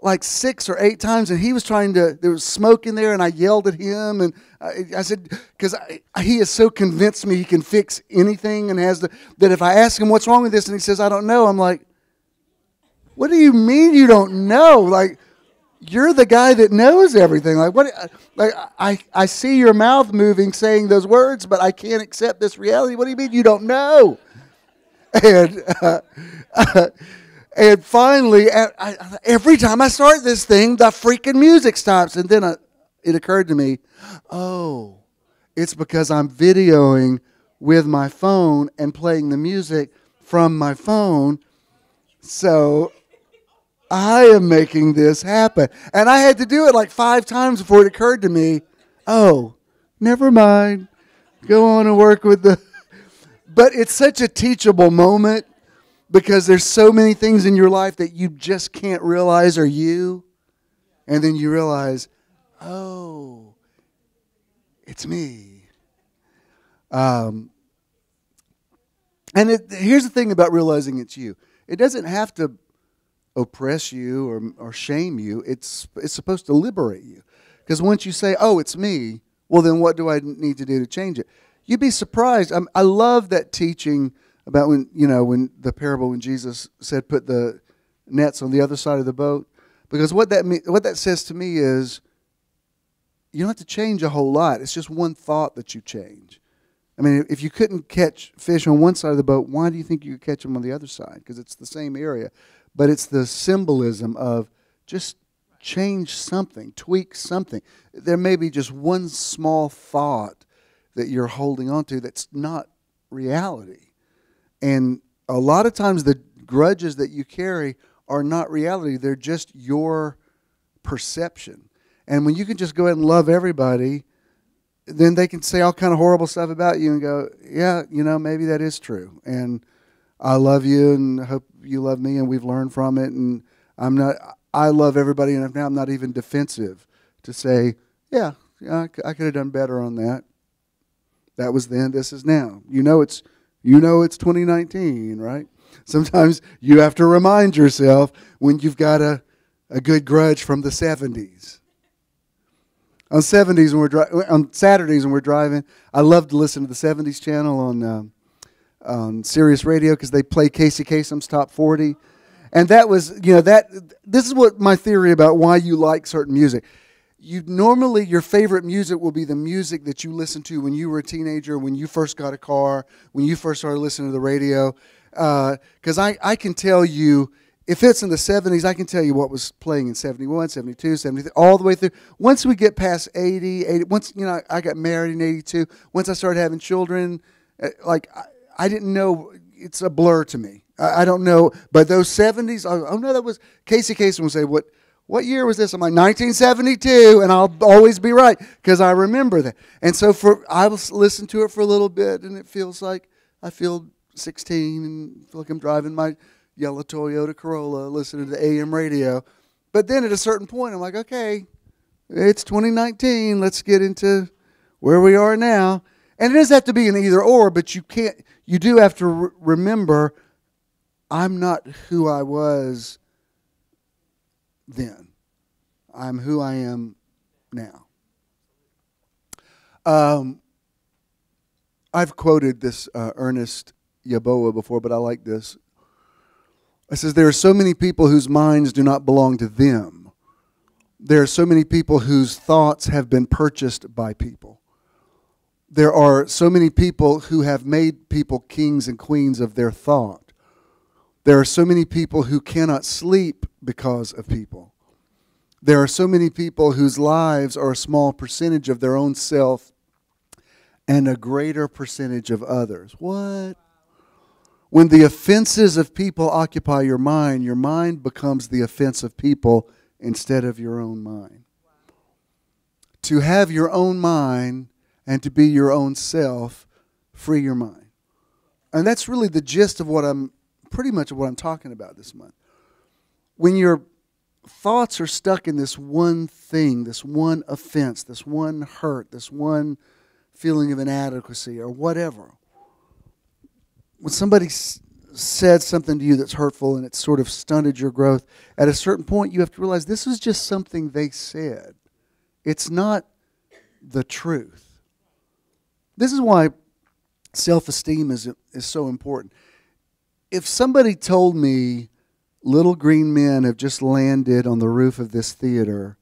like 6 or 8 times, and he was there was smoke in there, and I yelled at him, and I said, because he has so convinced me he can fix anything, and that if I ask him what's wrong with this, and he says, I don't know, I'm like, what do you mean you don't know? Like, you're the guy that knows everything. Like, what? Like, I see your mouth moving, saying those words, but I can't accept this reality. What do you mean you don't know? And finally, every time I start this thing, the freaking music stops. And then it occurred to me, oh, it's because I'm videoing with my phone and playing the music from my phone. So I am making this happen. And I had to do it like 5 times before it occurred to me, oh, never mind. Go on and work with the... But it's such a teachable moment because there's so many things in your life that you just can't realize are you. And then you realize, oh, it's me. And here's the thing about realizing it's you. It doesn't have to oppress you or shame you. It's supposed to liberate you. Because once you say, oh, it's me, well, then what do I need to do to change it? You'd be surprised. I love that teaching about when the parable when Jesus said put the nets on the other side of the boat. Because what that says to me is you don't have to change a whole lot. It's just one thought that you change. I mean, if you couldn't catch fish on one side of the boat, why do you think you could catch them on the other side? Because it's the same area. But it's the symbolism of just change something, tweak something. There may be just one small thought that you're holding on to that's not reality. And a lot of times the grudges that you carry are not reality. They're just your perception. And when you can just go ahead and love everybody, then they can say all kind of horrible stuff about you and go, yeah, maybe that is true. And I love you and hope you love me, and we've learned from it. And I love everybody, and now I'm not even defensive to say, yeah, I could have done better on that. That was then, this is now. It's 2019, right? Sometimes you have to remind yourself when you've got a good grudge from the 70s. On Saturdays when we're driving, I love to listen to the 70s channel on Sirius Radio because they play Casey Kasem's Top 40. And that was, this is what my theory about why you like certain music. Normally your favorite music will be the music that you listened to when you were a teenager, when you first got a car, when you first started listening to the radio. Because I can tell you, if it's in the 70s, I can tell you what was playing in 71, 72, 73, all the way through. Once we get past 80, once, I got married in 82. Once I started having children, I didn't know. It's a blur to me. I don't know. But those 70s, no, that was, Casey Kasem would say, what year was this? I'm like, 1972, and I'll always be right because I remember that. And so I will listen to it for a little bit, and it feels like I feel 16 and feel like I'm driving my yellow Toyota Corolla, listening to the AM radio. But then at a certain point, I'm like, okay, it's 2019. Let's get into where we are now. And it doesn't have to be an either or, but you do have to remember, I'm not who I was then. I'm who I am now. I've quoted this Ernest Yaboa before, but I like this. It says, there are so many people whose minds do not belong to them. There are so many people whose thoughts have been purchased by people. There are so many people who have made people kings and queens of their thought. There are so many people who cannot sleep because of people. There are so many people whose lives are a small percentage of their own self and a greater percentage of others. What? When the offenses of people occupy your mind becomes the offense of people instead of your own mind. To have your own mind and to be your own self, free your mind. And that's really the gist of pretty much what I'm talking about this month. When your thoughts are stuck in this one thing, this one offense, this one hurt, this one feeling of inadequacy or whatever, when somebody said something to you that's hurtful and it's sort of stunted your growth, at a certain point you have to realize this is just something they said. It's not the truth. This is why self-esteem is so important. If somebody told me little green men have just landed on the roof of this theater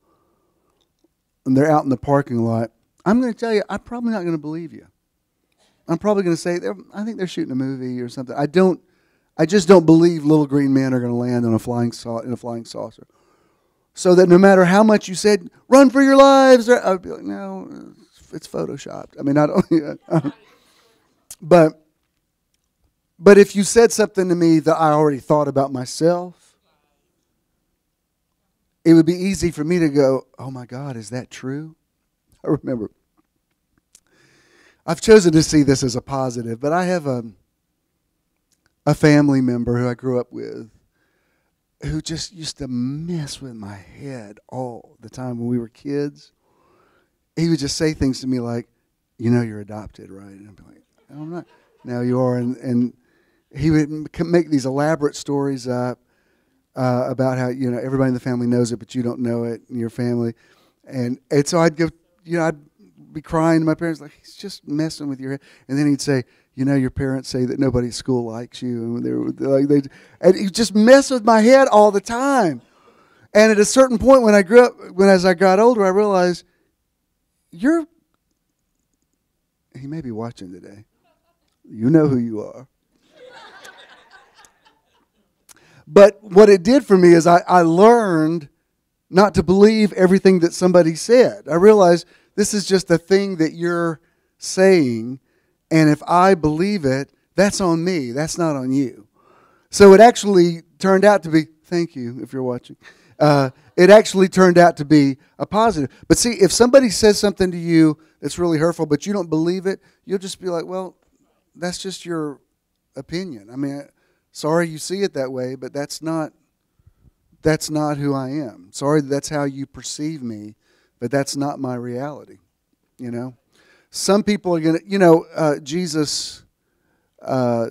and they're out in the parking lot, I'm going to tell you, I'm probably not going to believe you. I'm probably going to say, I think they're shooting a movie or something. I just don't believe little green men are going to land on a flying saucer. So that no matter how much you said, run for your lives, I'd be like, no, it's photoshopped. I mean, I don't. But if you said something to me that I already thought about myself, it would be easy for me to go, oh my God, is that true? I remember. I've chosen to see this as a positive, but I have a family member who I grew up with who just used to mess with my head all the time when we were kids. He would just say things to me like, you're adopted, right? And I'd be like, no, I'm not. No, you are. And he would make these elaborate stories up about how, everybody in the family knows it, but you don't know it in your family. And so I'd go, I'd be crying to my parents like, he's just messing with your head. And then he'd say, your parents say that nobody at school likes you. And and he just messed with my head all the time. And at a certain point when I grew up, as I got older, I realized, he may be watching today. You know who you are. But what it did for me is I learned not to believe everything that somebody said. I realized this is just a thing that you're saying, and if I believe it, that's on me. That's not on you. So it actually turned out to be, thank you if you're watching, It actually turned out to be a positive. But see, if somebody says something to you that's really hurtful, but you don't believe it, you'll just be like, well, that's just your opinion. I mean, sorry you see it that way, but that's not who I am. Sorry that's how you perceive me, but that's not my reality, you know. Some people are going to, Jesus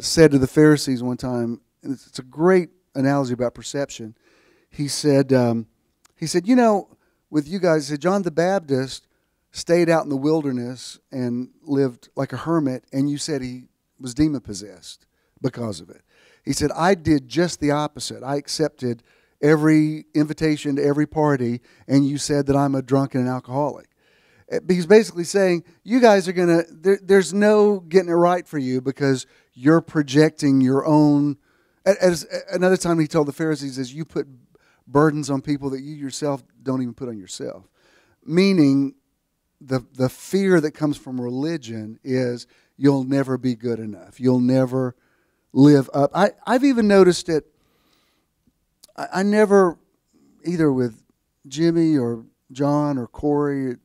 said to the Pharisees one time, and it's a great analogy about perception. He said, with you guys, he said, John the Baptist stayed out in the wilderness and lived like a hermit, and you said he was demon-possessed because of it. He said, I did just the opposite. I accepted every invitation to every party, and you said that I'm a drunk and an alcoholic. He's basically saying, you guys are going to, there's no getting it right for you because you're projecting your own. As another time he told the Pharisees is, you put burdens on people that you yourself don't even put on yourself. Meaning the fear that comes from religion is you'll never be good enough. You'll never live up. I've even noticed it. I never, either with Jimmy or John or Corey,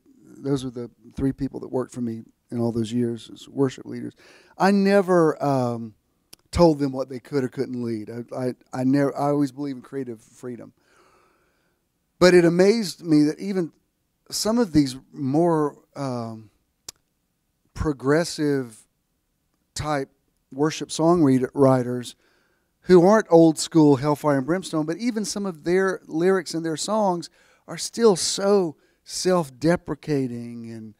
those are the three people that worked for me in all those years as worship leaders. I never told them what they could or couldn't lead. I always believe in creative freedom. But it amazed me that even some of these more progressive type worship song writers who aren't old school Hellfire and Brimstone, but even some of their lyrics in their songs are still so self-deprecating. And,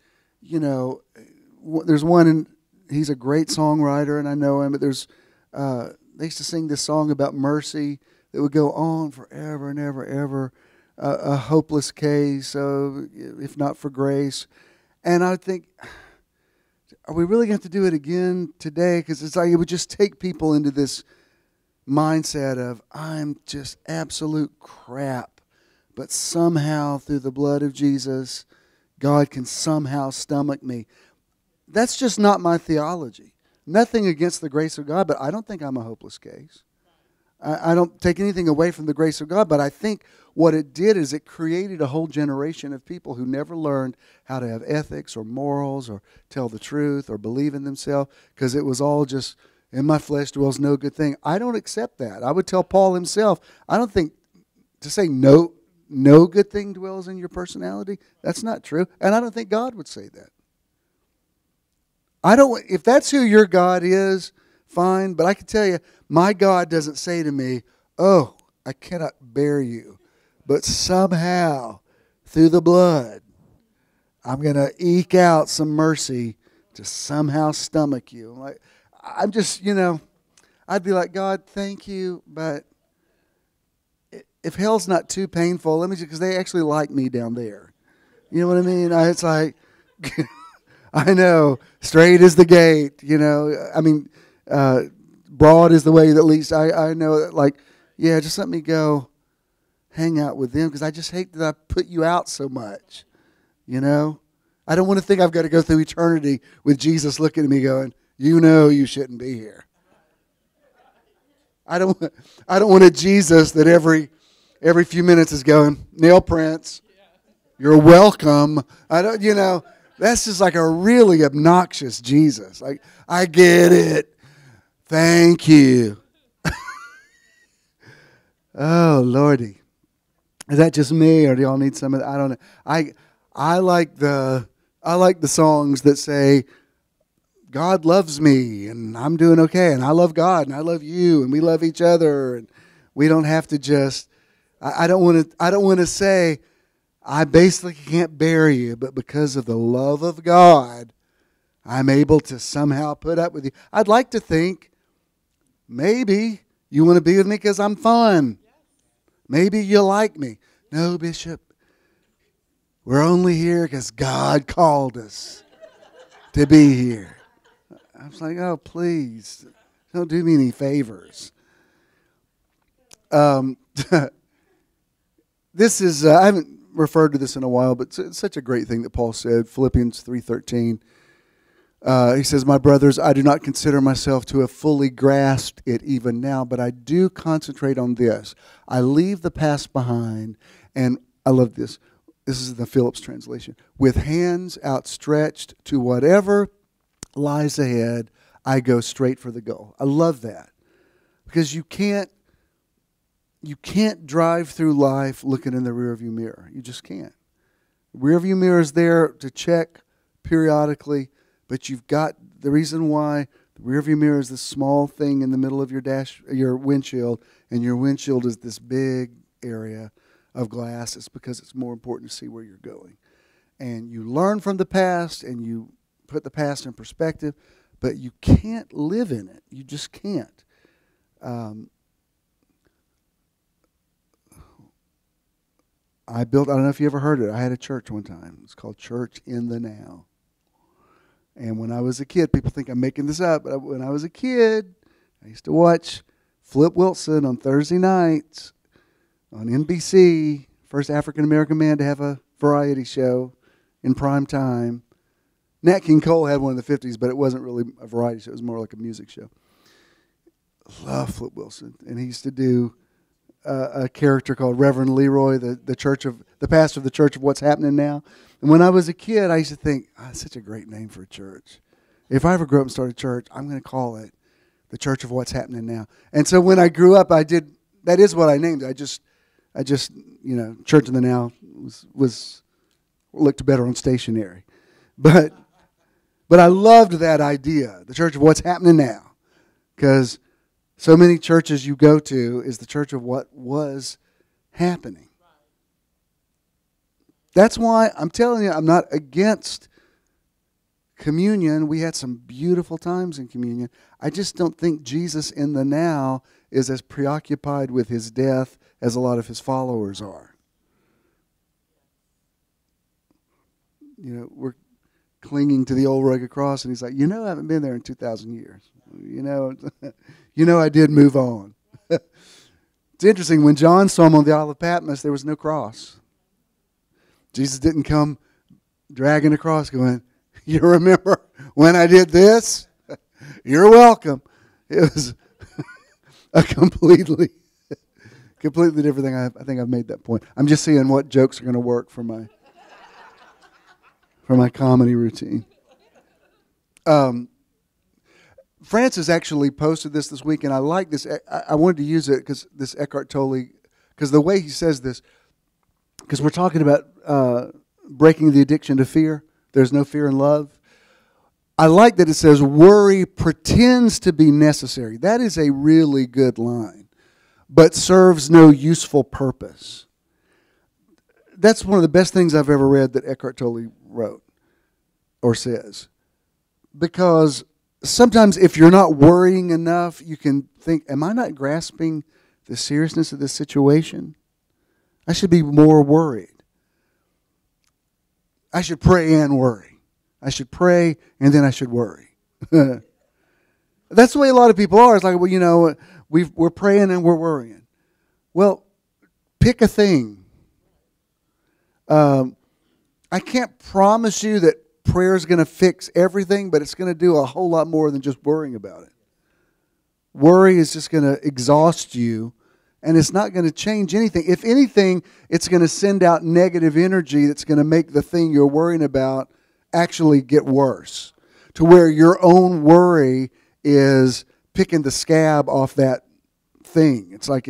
there's one, and he's a great songwriter, and I know him, but there's, they used to sing this song about mercy that would go on forever and ever, ever, a hopeless case, if not for grace. And I think, are we really going to do it again today? Because it's like it would just take people into this mindset of, I'm just absolute crap, but somehow through the blood of Jesus, God can somehow stomach me. That's just not my theology. Nothing against the grace of God, but I don't think I'm a hopeless case. I don't take anything away from the grace of God, but I think what it did is it created a whole generation of people who never learned how to have ethics or morals or tell the truth or believe in themselves, because it was all just, in my flesh dwells no good thing. I don't accept that. I would tell Paul himself, I don't think, to say no good thing dwells in your personality, that's not true. And I don't think God would say that. If that's who your God is, fine, but I can tell you, my God doesn't say to me, oh, I cannot bear you, but somehow, through the blood, I'm going to eke out some mercy to somehow stomach you. I'm just, I'd be like, God, thank you, but if hell's not too painful, let me just, because they actually like me down there. You know what I mean? It's like, I know, straight is the gate, broad is the way that leads. I know that, like, yeah, just let me go hang out with them, because I just hate that I put you out so much, I don't want to think I've got to go through eternity with Jesus looking at me going, you shouldn't be here. I don't want a Jesus that every few minutes is going, nail prints, you're welcome. That's just like a really obnoxious Jesus. Like, I get it. Thank you. Oh, Lordy. Is that just me, or do y'all need some of that? I don't know. I like the songs that say, God loves me, and I'm doing okay, and I love God, and I love you, and we love each other, and we don't have to just. I don't want to say, I basically can't bear you, but because of the love of God, I'm able to somehow put up with you. I'd like to think, maybe you want to be with me because I'm fun. Maybe you like me. No, Bishop, we're only here because God called us to be here. I was like, oh, please, don't do me any favors. This is, I haven't referred to this in a while, but it's such a great thing that Paul said, Philippians 3:13. He says, my brothers, I do not consider myself to have fully grasped it even now, but I do concentrate on this. I leave the past behind, and I love this. This is the Phillips translation. With hands outstretched to whatever lies ahead, I go straight for the goal. I love that. Because you can't drive through life looking in the rearview mirror. You just can't. The rearview mirror is there to check periodically, but you've got the reason why the rearview mirror is this small thing in the middle of your windshield, and your windshield is this big area of glass. It's because it's more important to see where you're going. And you learn from the past, and you put the past in perspective, but you can't live in it. You just can't. I don't know if you ever heard it. I had a church one time. It's called Church in the Now. And when I was a kid, people think I'm making this up, but when I was a kid, I used to watch Flip Wilson on Thursday nights on NBC, first African-American man to have a variety show in prime time. Nat King Cole had one in the 50s, but it wasn't really a variety show. It was more like a music show. Love Flip Wilson. And he used to do a character called Reverend Leroy, the pastor of the Church of What's Happening Now. And when I was a kid, I used to think, it's such a great name for a church. If I ever grow up and start a church, I'm going to call it the Church of What's Happening Now. And so when I grew up, that is what I named it. I just, Church in the Now was looked better on stationery. But I loved that idea, the Church of What's Happening Now, because so many churches you go to is the church of what was happening. That's why I'm telling you, I'm not against communion. We had some beautiful times in communion. I just don't think Jesus in the now is as preoccupied with his death as a lot of his followers are. We're clinging to the old rugged cross, and he's like, I haven't been there in 2,000 years. I did move on. It's interesting, when John saw him on the Isle of Patmos, there was no cross. Jesus didn't come dragging a cross going, you remember when I did this? You're welcome. It was a completely different thing. I think I've made that point. I'm just seeing what jokes are going to work for my comedy routine. Francis actually posted this week, and I like this. I wanted to use it because this Eckhart Tolle, because the way he says this, because we're talking about breaking the addiction to fear. There's no fear in love. I like that it says, worry pretends to be necessary. That is a really good line, but serves no useful purpose. That's one of the best things I've ever read that Eckhart Tolle wrote or says. Because sometimes if you're not worrying enough, you can think, am I not grasping the seriousness of this situation? I should be more worried. I should pray and worry. I should pray and then I should worry. That's the way a lot of people are. It's like, we're praying and we're worrying. Well, pick a thing. I can't promise you that prayer is going to fix everything, but it's going to do a whole lot more than just worrying about it. Worry is just going to exhaust you, and it's not going to change anything. If anything, it's going to send out negative energy that's going to make the thing you're worrying about actually get worse, to where your own worry is picking the scab off that thing. It's like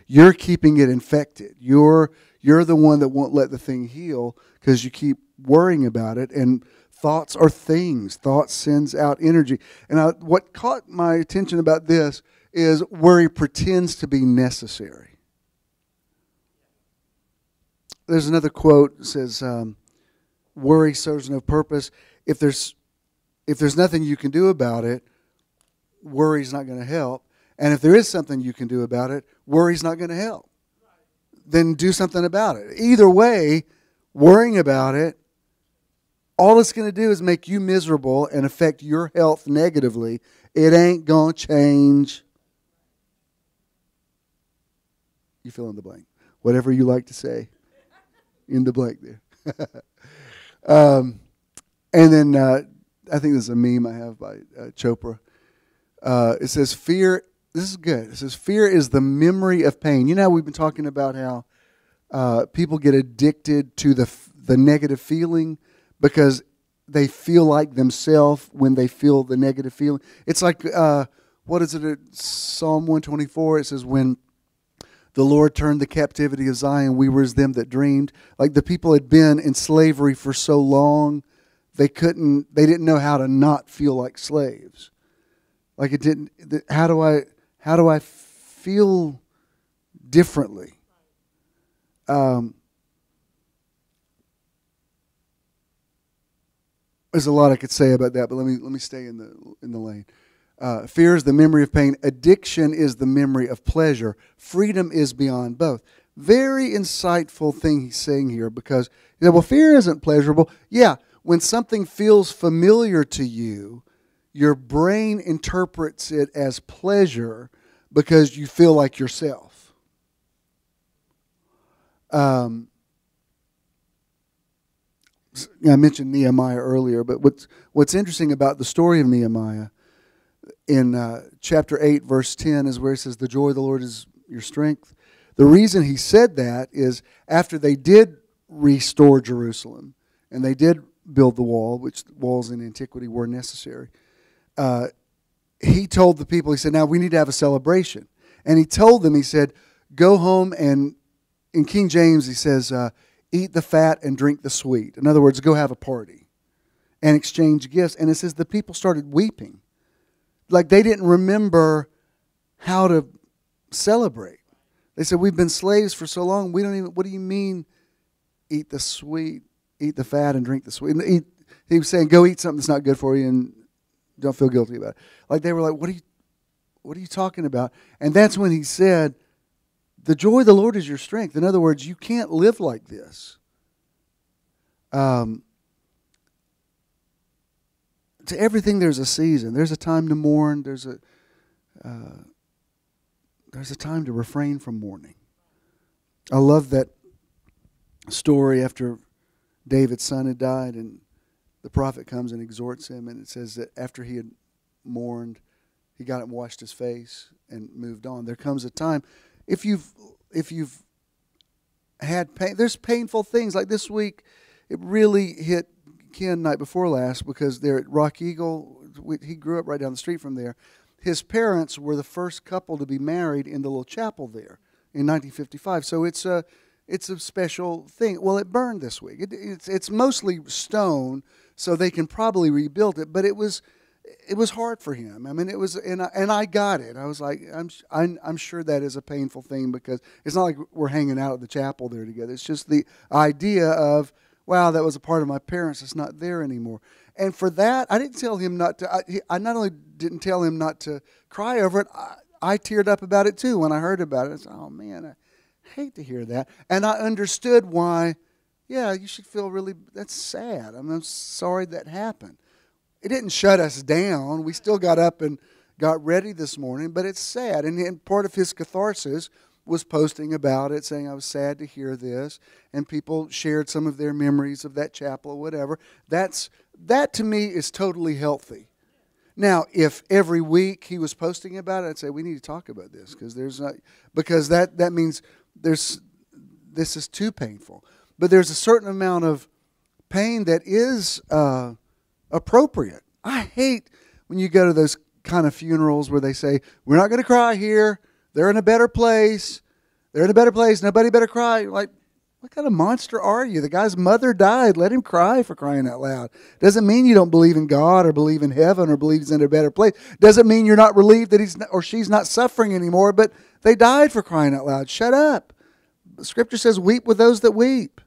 you're keeping it infected. You're the one that won't let the thing heal because you keep worrying about it. And thoughts are things. Thought sends out energy. And what caught my attention about this is worry pretends to be necessary. There's another quote that says, worry serves no purpose. If there's nothing you can do about it, worry's not going to help. And if there is something you can do about it, worry's not going to help. Then do something about it. Either way, worrying about it, all it's going to do is make you miserable and affect your health negatively. It ain't going to change. You fill in the blank. Whatever you like to say in the blank there. And then I think this is a meme I have by Chopra. It says, fear, this is good. It says, fear is the memory of pain. You know, we've been talking about how people get addicted to the negative feeling because they feel like themselves when they feel the negative feeling. It's like, what is it? Psalm 124, it says, when the Lord turned the captivity of Zion, we were as them that dreamed. Like the people had been in slavery for so long, they didn't know how to not feel like slaves. Like it didn't, how do I feel differently? There's a lot I could say about that, but let me stay in the lane. Fear is the memory of pain. Addiction is the memory of pleasure. Freedom is beyond both. Very insightful thing he's saying here, because you know, well, fear isn't pleasurable. Yeah, when something feels familiar to you, your brain interprets it as pleasure because you feel like yourself. I mentioned Nehemiah earlier, but what's interesting about the story of Nehemiah in chapter 8, verse 10 is where he says, the joy of the Lord is your strength. The reason he said that is after they did restore Jerusalem and they did build the wall, which walls in antiquity were necessary, he told the people, he said, now we need to have a celebration. And he told them, he said, go home and, in King James, he says, eat the fat and drink the sweet. In other words, go have a party and exchange gifts. And it says the people started weeping. Like they didn't remember how to celebrate. They said, we've been slaves for so long, we don't even, what do you mean eat the sweet, eat the fat and drink the sweet? And he was saying, go eat something that's not good for you and don't feel guilty about it. Like they were like, what are you talking about? And that's when he said, the joy of the Lord is your strength. In other words, you can't live like this. To everything there's a season. There's a time to mourn. There's a time to refrain from mourning. I love that story after David's son had died and the prophet comes and exhorts him, and it says that after he had mourned, he got up and washed his face and moved on. There comes a time, if you've had pain, there's painful things. Like this week, it really hit Ken night before last because they're at Rock Eagle. He grew up right down the street from there. His parents were the first couple to be married in the little chapel there in 1955. So it's a special thing. Well, it burned this week. It's mostly stone, so they can probably rebuild it. But it was hard for him. I mean, it was, and I got it. I was like, I'm sure that is a painful thing because it's not like we're hanging out at the chapel there together. It's just the idea of, wow, that was a part of my parents. It's not there anymore. And for that, I didn't tell him not to. I not only didn't tell him not to cry over it, I teared up about it too when I heard about it. I said, oh man, I hate to hear that. And I understood why. Yeah, you should feel really. That's sad. I'm sorry that happened. It didn't shut us down. We still got up and got ready this morning, but it's sad. And part of his catharsis was posting about it, saying I was sad to hear this, and people shared some of their memories of that chapel or whatever. That to me is totally healthy. Now, if every week he was posting about it, I'd say we need to talk about this because that means this is too painful. But there's a certain amount of pain that is appropriate. I hate when you go to those kind of funerals where they say, we're not going to cry here. They're in a better place. They're in a better place. Nobody better cry. You're like, what kind of monster are you? The guy's mother died. Let him cry, for crying out loud. Doesn't mean you don't believe in God or believe in heaven or believe he's in a better place. Doesn't mean you're not relieved that he's or she's not suffering anymore, but they died, for crying out loud. Shut up. The scripture says, weep with those that weep.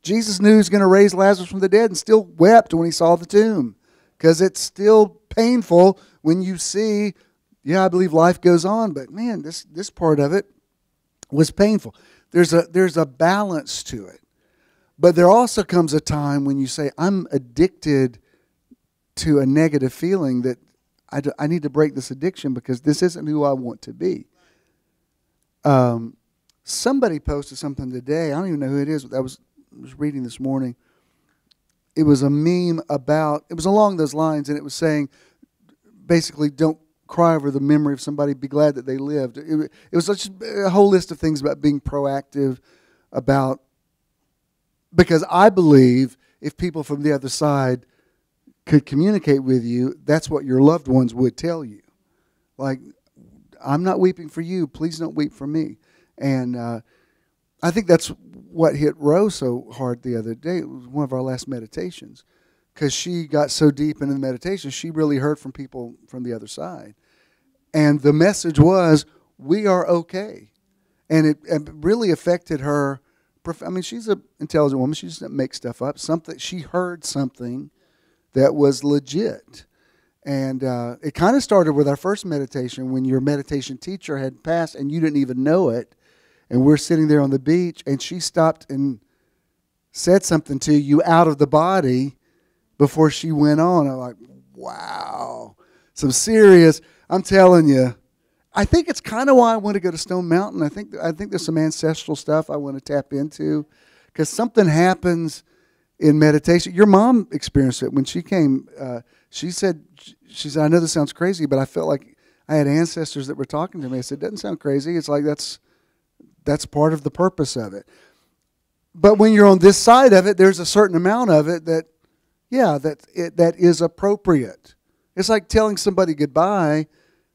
Jesus knew he was going to raise Lazarus from the dead and still wept when he saw the tomb because it's still painful when you see, yeah, I believe life goes on, but man, this part of it was painful. There's a balance to it. But there also comes a time when you say, I'm addicted to a negative feeling that I need to break this addiction because this isn't who I want to be. Somebody posted something today. I don't even know who it is. I was reading this morning. a meme about, it was along those lines, and it was saying, basically, don't cry over the memory of somebody, be glad that they lived. It was just a whole list of things about being proactive, about, because I believe if people from the other side could communicate with you, that's what your loved ones would tell you. Like, I'm not weeping for you, please don't weep for me. And I think that's what hit Rose so hard the other day. It was one of our last meditations, because she got so deep into the meditation, she really heard from people from the other side. And the message was, we are okay. And it really affected her. I mean, she's an intelligent woman. She doesn't make stuff up. She heard something that was legit. And it kind of started with our first meditation when your meditation teacher had passed and you didn't even know it. And we're sitting there on the beach, and she stopped and said something to you out of the body before she went on. I'm like, wow. Some serious, I'm telling you. I think it's kind of why I want to go to Stone Mountain. I think there's some ancestral stuff I want to tap into, because something happens in meditation. Your mom experienced it when she came. She said, I know this sounds crazy, but I felt like I had ancestors that were talking to me. I said, it doesn't sound crazy. It's like that's part of the purpose of it. But when you're on this side of it, there's a certain amount of it that, yeah, that is appropriate. It's like telling somebody goodbye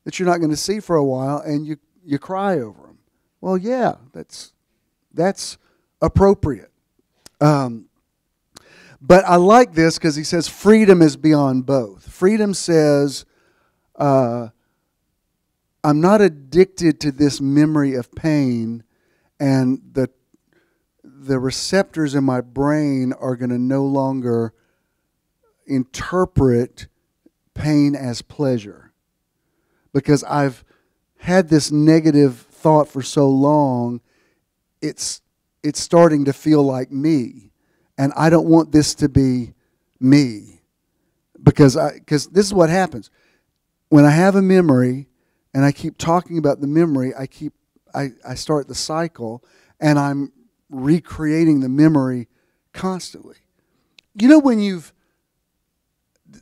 that you're not going to see for a while, and you cry over them. Well, yeah, that's appropriate. But I like this because he says freedom is beyond both. Freedom says, I'm not addicted to this memory of pain, and the receptors in my brain are going to no longer interpret pain as pleasure. Because I've had this negative thought for so long, it's starting to feel like me. And I don't want this to be me. Because this is what happens. When I have a memory and I keep talking about the memory, I start the cycle, and I'm recreating the memory constantly. You know,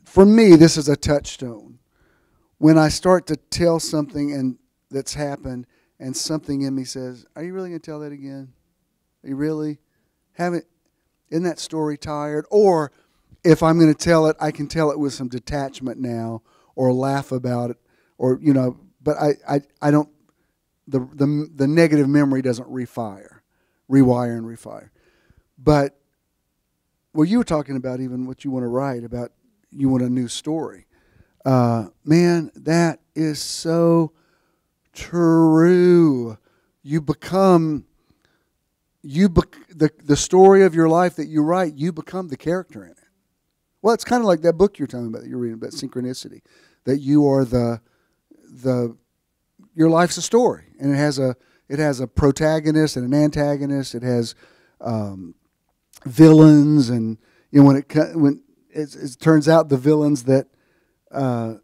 for me, this is a touchstone. When I start to tell something that's happened, and something in me says, are you really going to tell that again? Are you really? Isn't that story tired? Or if I'm going to tell it, I can tell it with some detachment now, or laugh about it, or, but I don't, the negative memory doesn't rewire and refire. But, well, you were talking about even what you want to write about, you want a new story. Man, that is so true. The story of your life that you write, you become the character in it. Well, it's kind of like that book you're talking about, that you're reading about synchronicity, that you are your life's a story, and it has a protagonist and an antagonist. It has villains, and when it turns out the villains that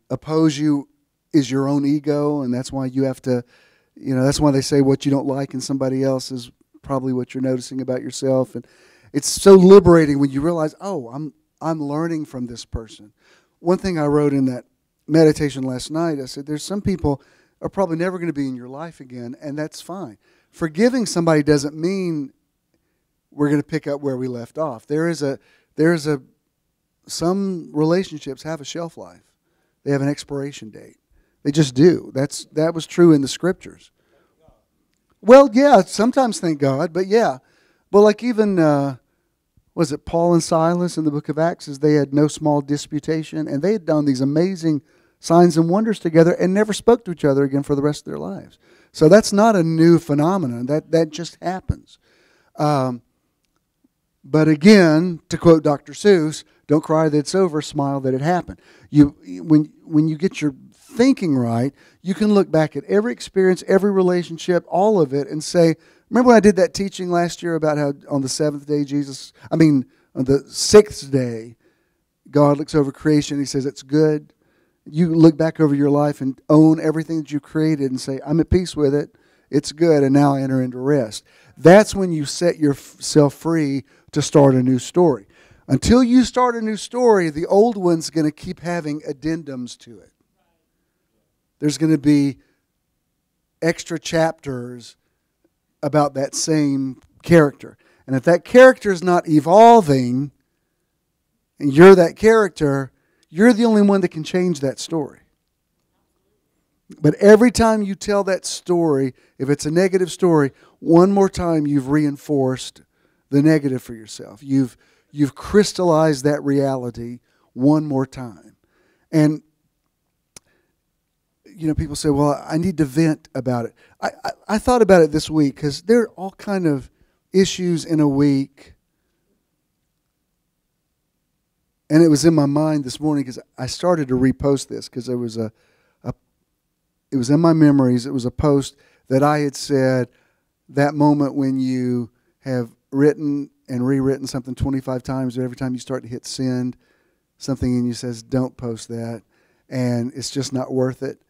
oppose you is your own ego, and that's why you have to, that's why they say what you don't like in somebody else is probably what you're noticing about yourself. And it's so liberating when you realize, oh, I'm learning from this person. One thing I wrote in that meditation last night, I said, there's some people are probably never going to be in your life again, and that's fine. Forgiving somebody doesn't mean we're going to pick up where we left off. Some relationships have a shelf life. They have an expiration date. They just do. That was true in the scriptures. Well, yeah, sometimes thank God, but yeah. Well, like even, was it Paul and Silas in the book of Acts, they had no small disputation, and they had done these amazing signs and wonders together and never spoke to each other again for the rest of their lives. So that's not a new phenomenon. That just happens. But again, to quote Dr. Seuss, don't cry that it's over, smile that it happened. When you get your thinking right, you can look back at every experience, every relationship, all of it, and say, remember when I did that teaching last year about how on the seventh day on the sixth day, God looks over creation, he says, it's good. You look back over your life and own everything that you created and say, I'm at peace with it, it's good, and now I enter into rest. That's when you set yourself free to start a new story. Until you start a new story, the old one's going to keep having addendums to it. There's going to be extra chapters about that same character. And if that character is not evolving, and you're that character, you're the only one that can change that story. But every time you tell that story, if it's a negative story, one more time you've reinforced the negative for yourself. You've crystallized that reality one more time. And people say, well, I need to vent about it. I thought about it this week because there are all kind of issues in a week. And it was in my mind this morning because I started to repost this because there was it was in my memories. It was a post that I had said, that moment when you have written and rewritten something 25 times, and every time you start to hit send, something in you says, don't post that, and it's just not worth it.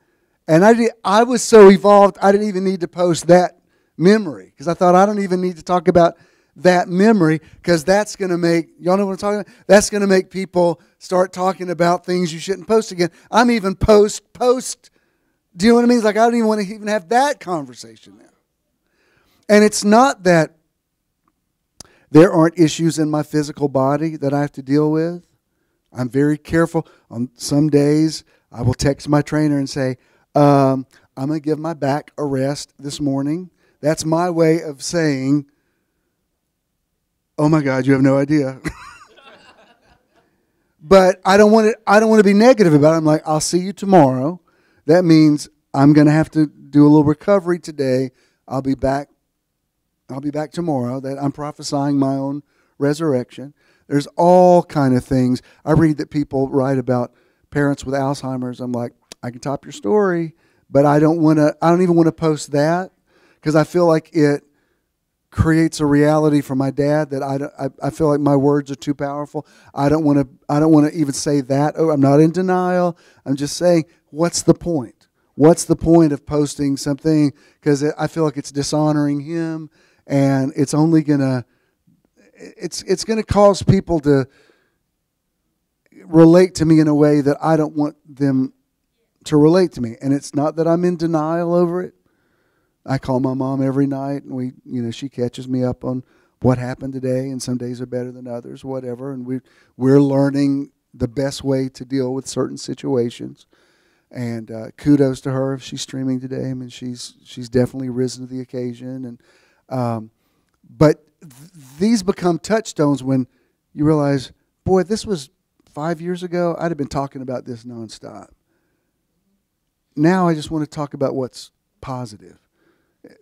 And I was so evolved, I didn't even need to post that memory because I thought I don't even need to talk about that memory because that's going to make, y'all know what I'm talking about? That's going to make people start talking about things you shouldn't post again. I'm even post. Do you know what I mean? It's like I don't even want to even have that conversation now. And it's not that there aren't issues in my physical body that I have to deal with. I'm very careful. On some days, I will text my trainer and say, I'm going to give my back a rest this morning. That's my way of saying, oh my God, you have no idea. But I don't want to be negative about it. I'm like, I'll see you tomorrow. That means I'm going to have to do a little recovery today. I'll be back tomorrow. That I'm prophesying my own resurrection. There's all kind of things. I read that people write about parents with Alzheimer's. I'm like, I can top your story, but I don't even want to post that because I feel like it creates a reality for my dad that I feel like my words are too powerful. I don't want to even say that. Oh, I'm not in denial. I'm just saying, what's the point? What's the point of posting something? Because I feel like it's dishonoring him, and it's only gonna cause people to relate to me in a way that I don't want them to relate to me. And it's not that I'm in denial over it. I call my mom every night, and she catches me up on what happened today, and some days are better than others, whatever. And we're learning the best way to deal with certain situations. And kudos to her if she's streaming today. I mean, she's definitely risen to the occasion. And but these become touchstones when you realize, boy, this was 5 years ago. I'd have been talking about this nonstop. Now I just want to talk about what's positive.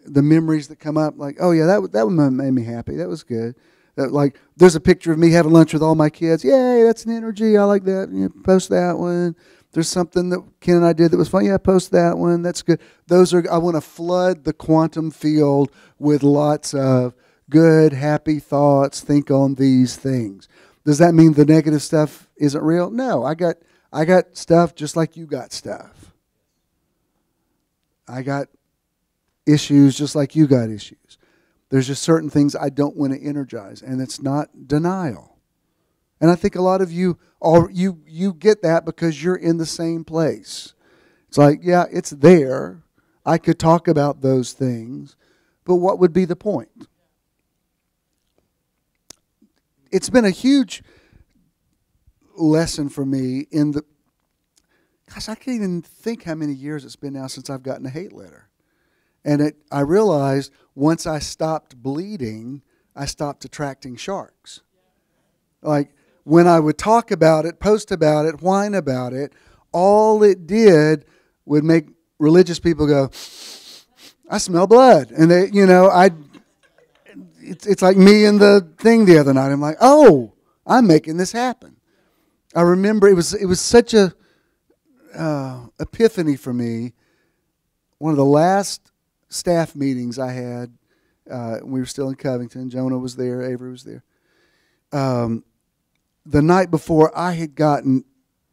The memories that come up, like, oh yeah, that one made me happy. That was good. Like, there's a picture of me having lunch with all my kids. Yay, that's an energy. I like that. Post that one. There's something that Ken and I did that was fun. Yeah, post that one. That's good. I want to flood the quantum field with lots of good, happy thoughts. Think on these things. Does that mean the negative stuff isn't real? No, I got stuff just like you got stuff. I got issues just like you got issues. There's just certain things I don't want to energize, and it's not denial. And I think a lot of you get that because you're in the same place. It's like, yeah, it's there. I could talk about those things, but what would be the point? It's been a huge lesson for me gosh, I can't even think how many years it's been now since I've gotten a hate letter. And I realized once I stopped bleeding, I stopped attracting sharks. Like, when I would talk about it, post about it, whine about it, all it did would make religious people go, I smell blood. And they, it's like me and the thing the other night. I'm like, oh, I'm making this happen. I remember it was such a epiphany for me. One of the last staff meetings I had, we were still in Covington. Jonah was there. Avery was there. The night before, I had gotten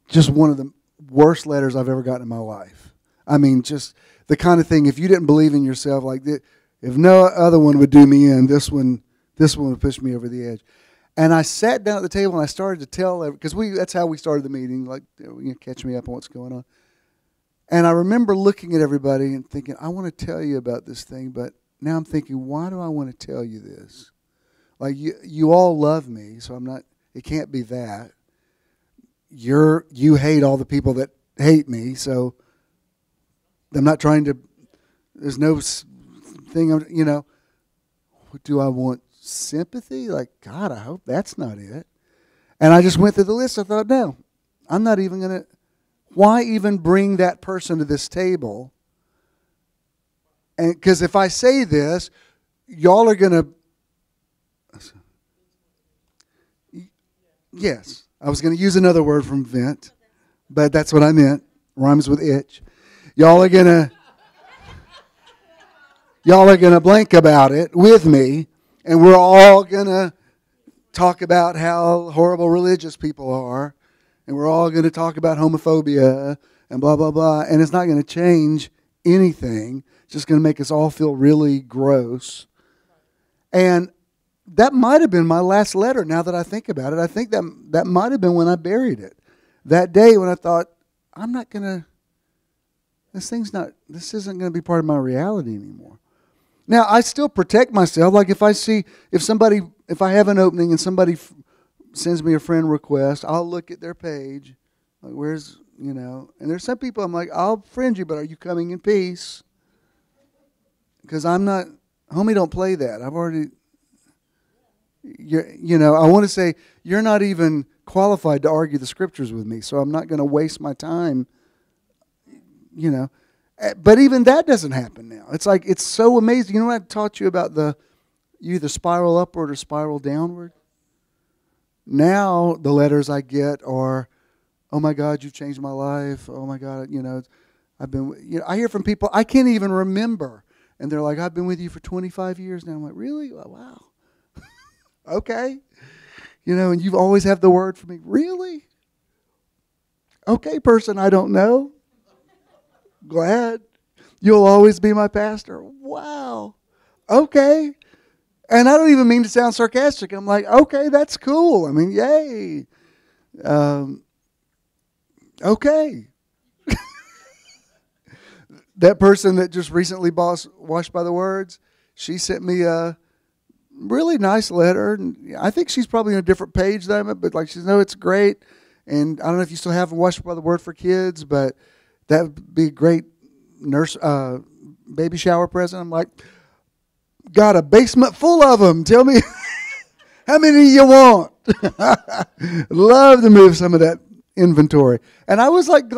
just one of the worst letters I've ever gotten in my life. I mean, just the kind of thing, if you didn't believe in yourself, like if no other one would do me in, this one would push me over the edge. And I sat down at the table and I started to tell, because that's how we started the meeting, like, catch me up on what's going on. And I remember looking at everybody and thinking, I want to tell you about this thing, but now I'm thinking, why do I want to tell you this? Like, you all love me, so it can't be that. You hate all the people that hate me, so I'm not trying to, there's no thing, do I want sympathy? Like, God, I hope that's not it. And I just went through the list. I thought, no, I'm not even going to, why even bring that person to this table? And because if I say this, y'all are going to, yes, I was going to use another word from vent, but that's what I meant. Rhymes with itch. Y'all are going to blank about it with me, and we're all going to talk about how horrible religious people are, and we're all going to talk about homophobia and blah, blah, blah, and it's not going to change anything. It's just going to make us all feel really gross. And that might have been my last letter now that I think about it. I think that might have been when I buried it. That day when I thought, I'm not going to, this isn't going to be part of my reality anymore. Now, I still protect myself. Like if I have an opening and somebody sends me a friend request, I'll look at their page. Like, and there's some people I'm like, I'll friend you, but are you coming in peace? Because I'm not, homie, don't play that. I've already, I want to say, you're not even qualified to argue the scriptures with me, so I'm not going to waste my time, But even that doesn't happen now. It's like, it's so amazing. You know what I taught you about you either spiral upward or spiral downward? Now the letters I get are, oh my God, you've changed my life. Oh my God, I hear from people I can't even remember. And they're like, I've been with you for 25 years now. I'm like, really? Wow. Okay. And you always have the word for me. Really? Okay, person I don't know. Glad. You'll always be my pastor. Wow. Okay. And I don't even mean to sound sarcastic. I'm like, okay, that's cool. I mean, yay. Okay. That person that just recently washed by the words, she sent me a really nice letter. And I think she's probably on a different page than I'm at, but like she says, no, it's great. And I don't know if you still have Washed by the Word for kids, but that would be a great baby shower present. I'm like, got a basement full of them. Tell me how many you want. Love to move some of that inventory. And I was like,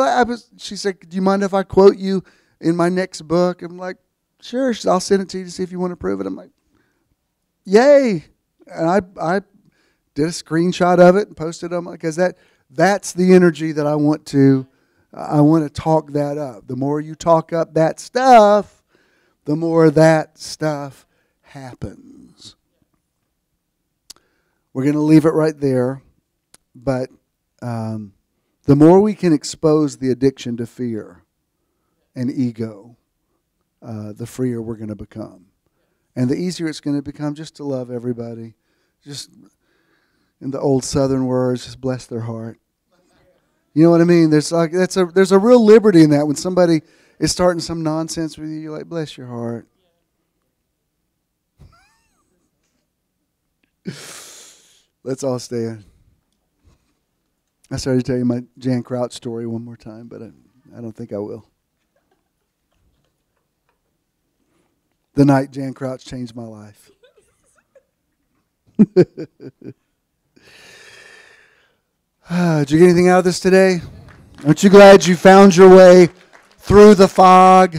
she said, do you mind if I quote you in my next book? I'm like, sure. I'll send it to you to see if you want to prove it. I'm like, yay. And I did a screenshot of it and posted it because that's the energy that I want to talk that up. The more you talk up that stuff, the more that stuff happens. We're going to leave it right there. But the more we can expose the addiction to fear and ego, the freer we're going to become. And the easier it's going to become just to love everybody. Just, in the old Southern words, just bless their heart. You know what I mean? There's a real liberty in that. When somebody is starting some nonsense with you, you're like, bless your heart. Let's all stand. I started to tell you my Jan Crouch story one more time, but I don't think I will. The night Jan Crouch changed my life. Did you get anything out of this today? Aren't you glad you found your way through the fog?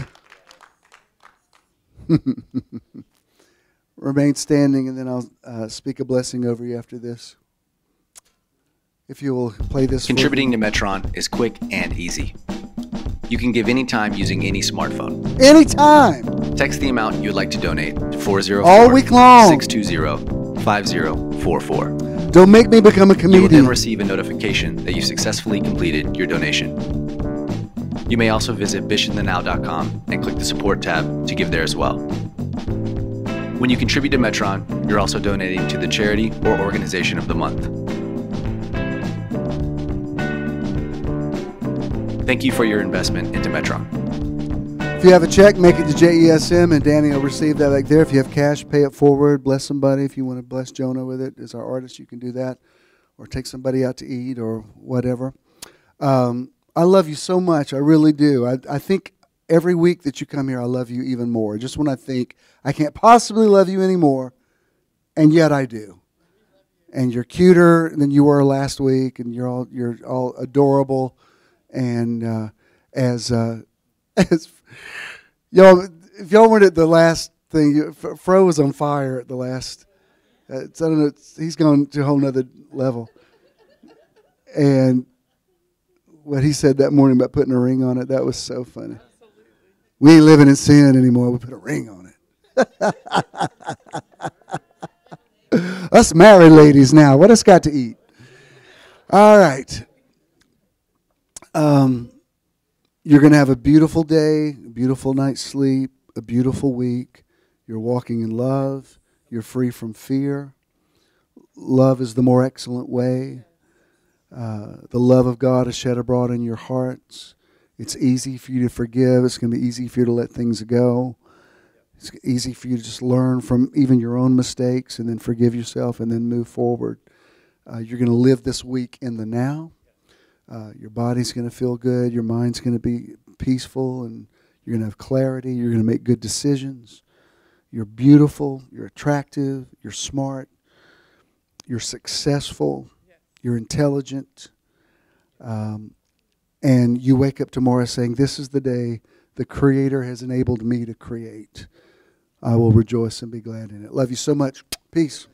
Remain standing, and then I'll speak a blessing over you after this. If you will play this. Contributing to Metron is quick and easy. You can give anytime using any smartphone. Anytime. Text the amount you would like to donate to 404 all week long 620 5044. Don't make me become a comedian. You will then receive a notification that you successfully completed your donation. You may also visit bishonthennow.com and click the support tab to give there as well. When you contribute to Metron, you're also donating to the charity or organization of the month. Thank you for your investment into Metron. If you have a check, make it to JESM, and Danny will receive that back there. If you have cash, pay it forward. Bless somebody. If you want to bless Jonah with it as our artist, you can do that. Or take somebody out to eat or whatever. I love you so much. I really do. I think every week that you come here, I love you even more. Just when I think I can't possibly love you anymore, and yet I do. And you're cuter than you were last week, and you're all adorable. And as y'all, if y'all weren't at the last thing, Fro was on fire at the last. I don't know, he's gone to a whole nother level. And what he said that morning about putting a ring on it, that was so funny. Absolutely. We ain't living in sin anymore. We put a ring on it. Us married ladies now. What us got to eat? All right. You're going to have a beautiful day, a beautiful night's sleep, a beautiful week. You're walking in love. You're free from fear. Love is the more excellent way. The love of God is shed abroad in your hearts. It's easy for you to forgive. It's going to be easy for you to let things go. It's easy for you to just learn from even your own mistakes and then forgive yourself and then move forward. You're going to live this week in the now. Your body's going to feel good. Your mind's going to be peaceful, and you're going to have clarity. You're going to make good decisions. You're beautiful. You're attractive. You're smart. You're successful. You're intelligent. And you wake up tomorrow saying, this is the day the Creator has enabled me to create. I will rejoice and be glad in it. Love you so much. Peace.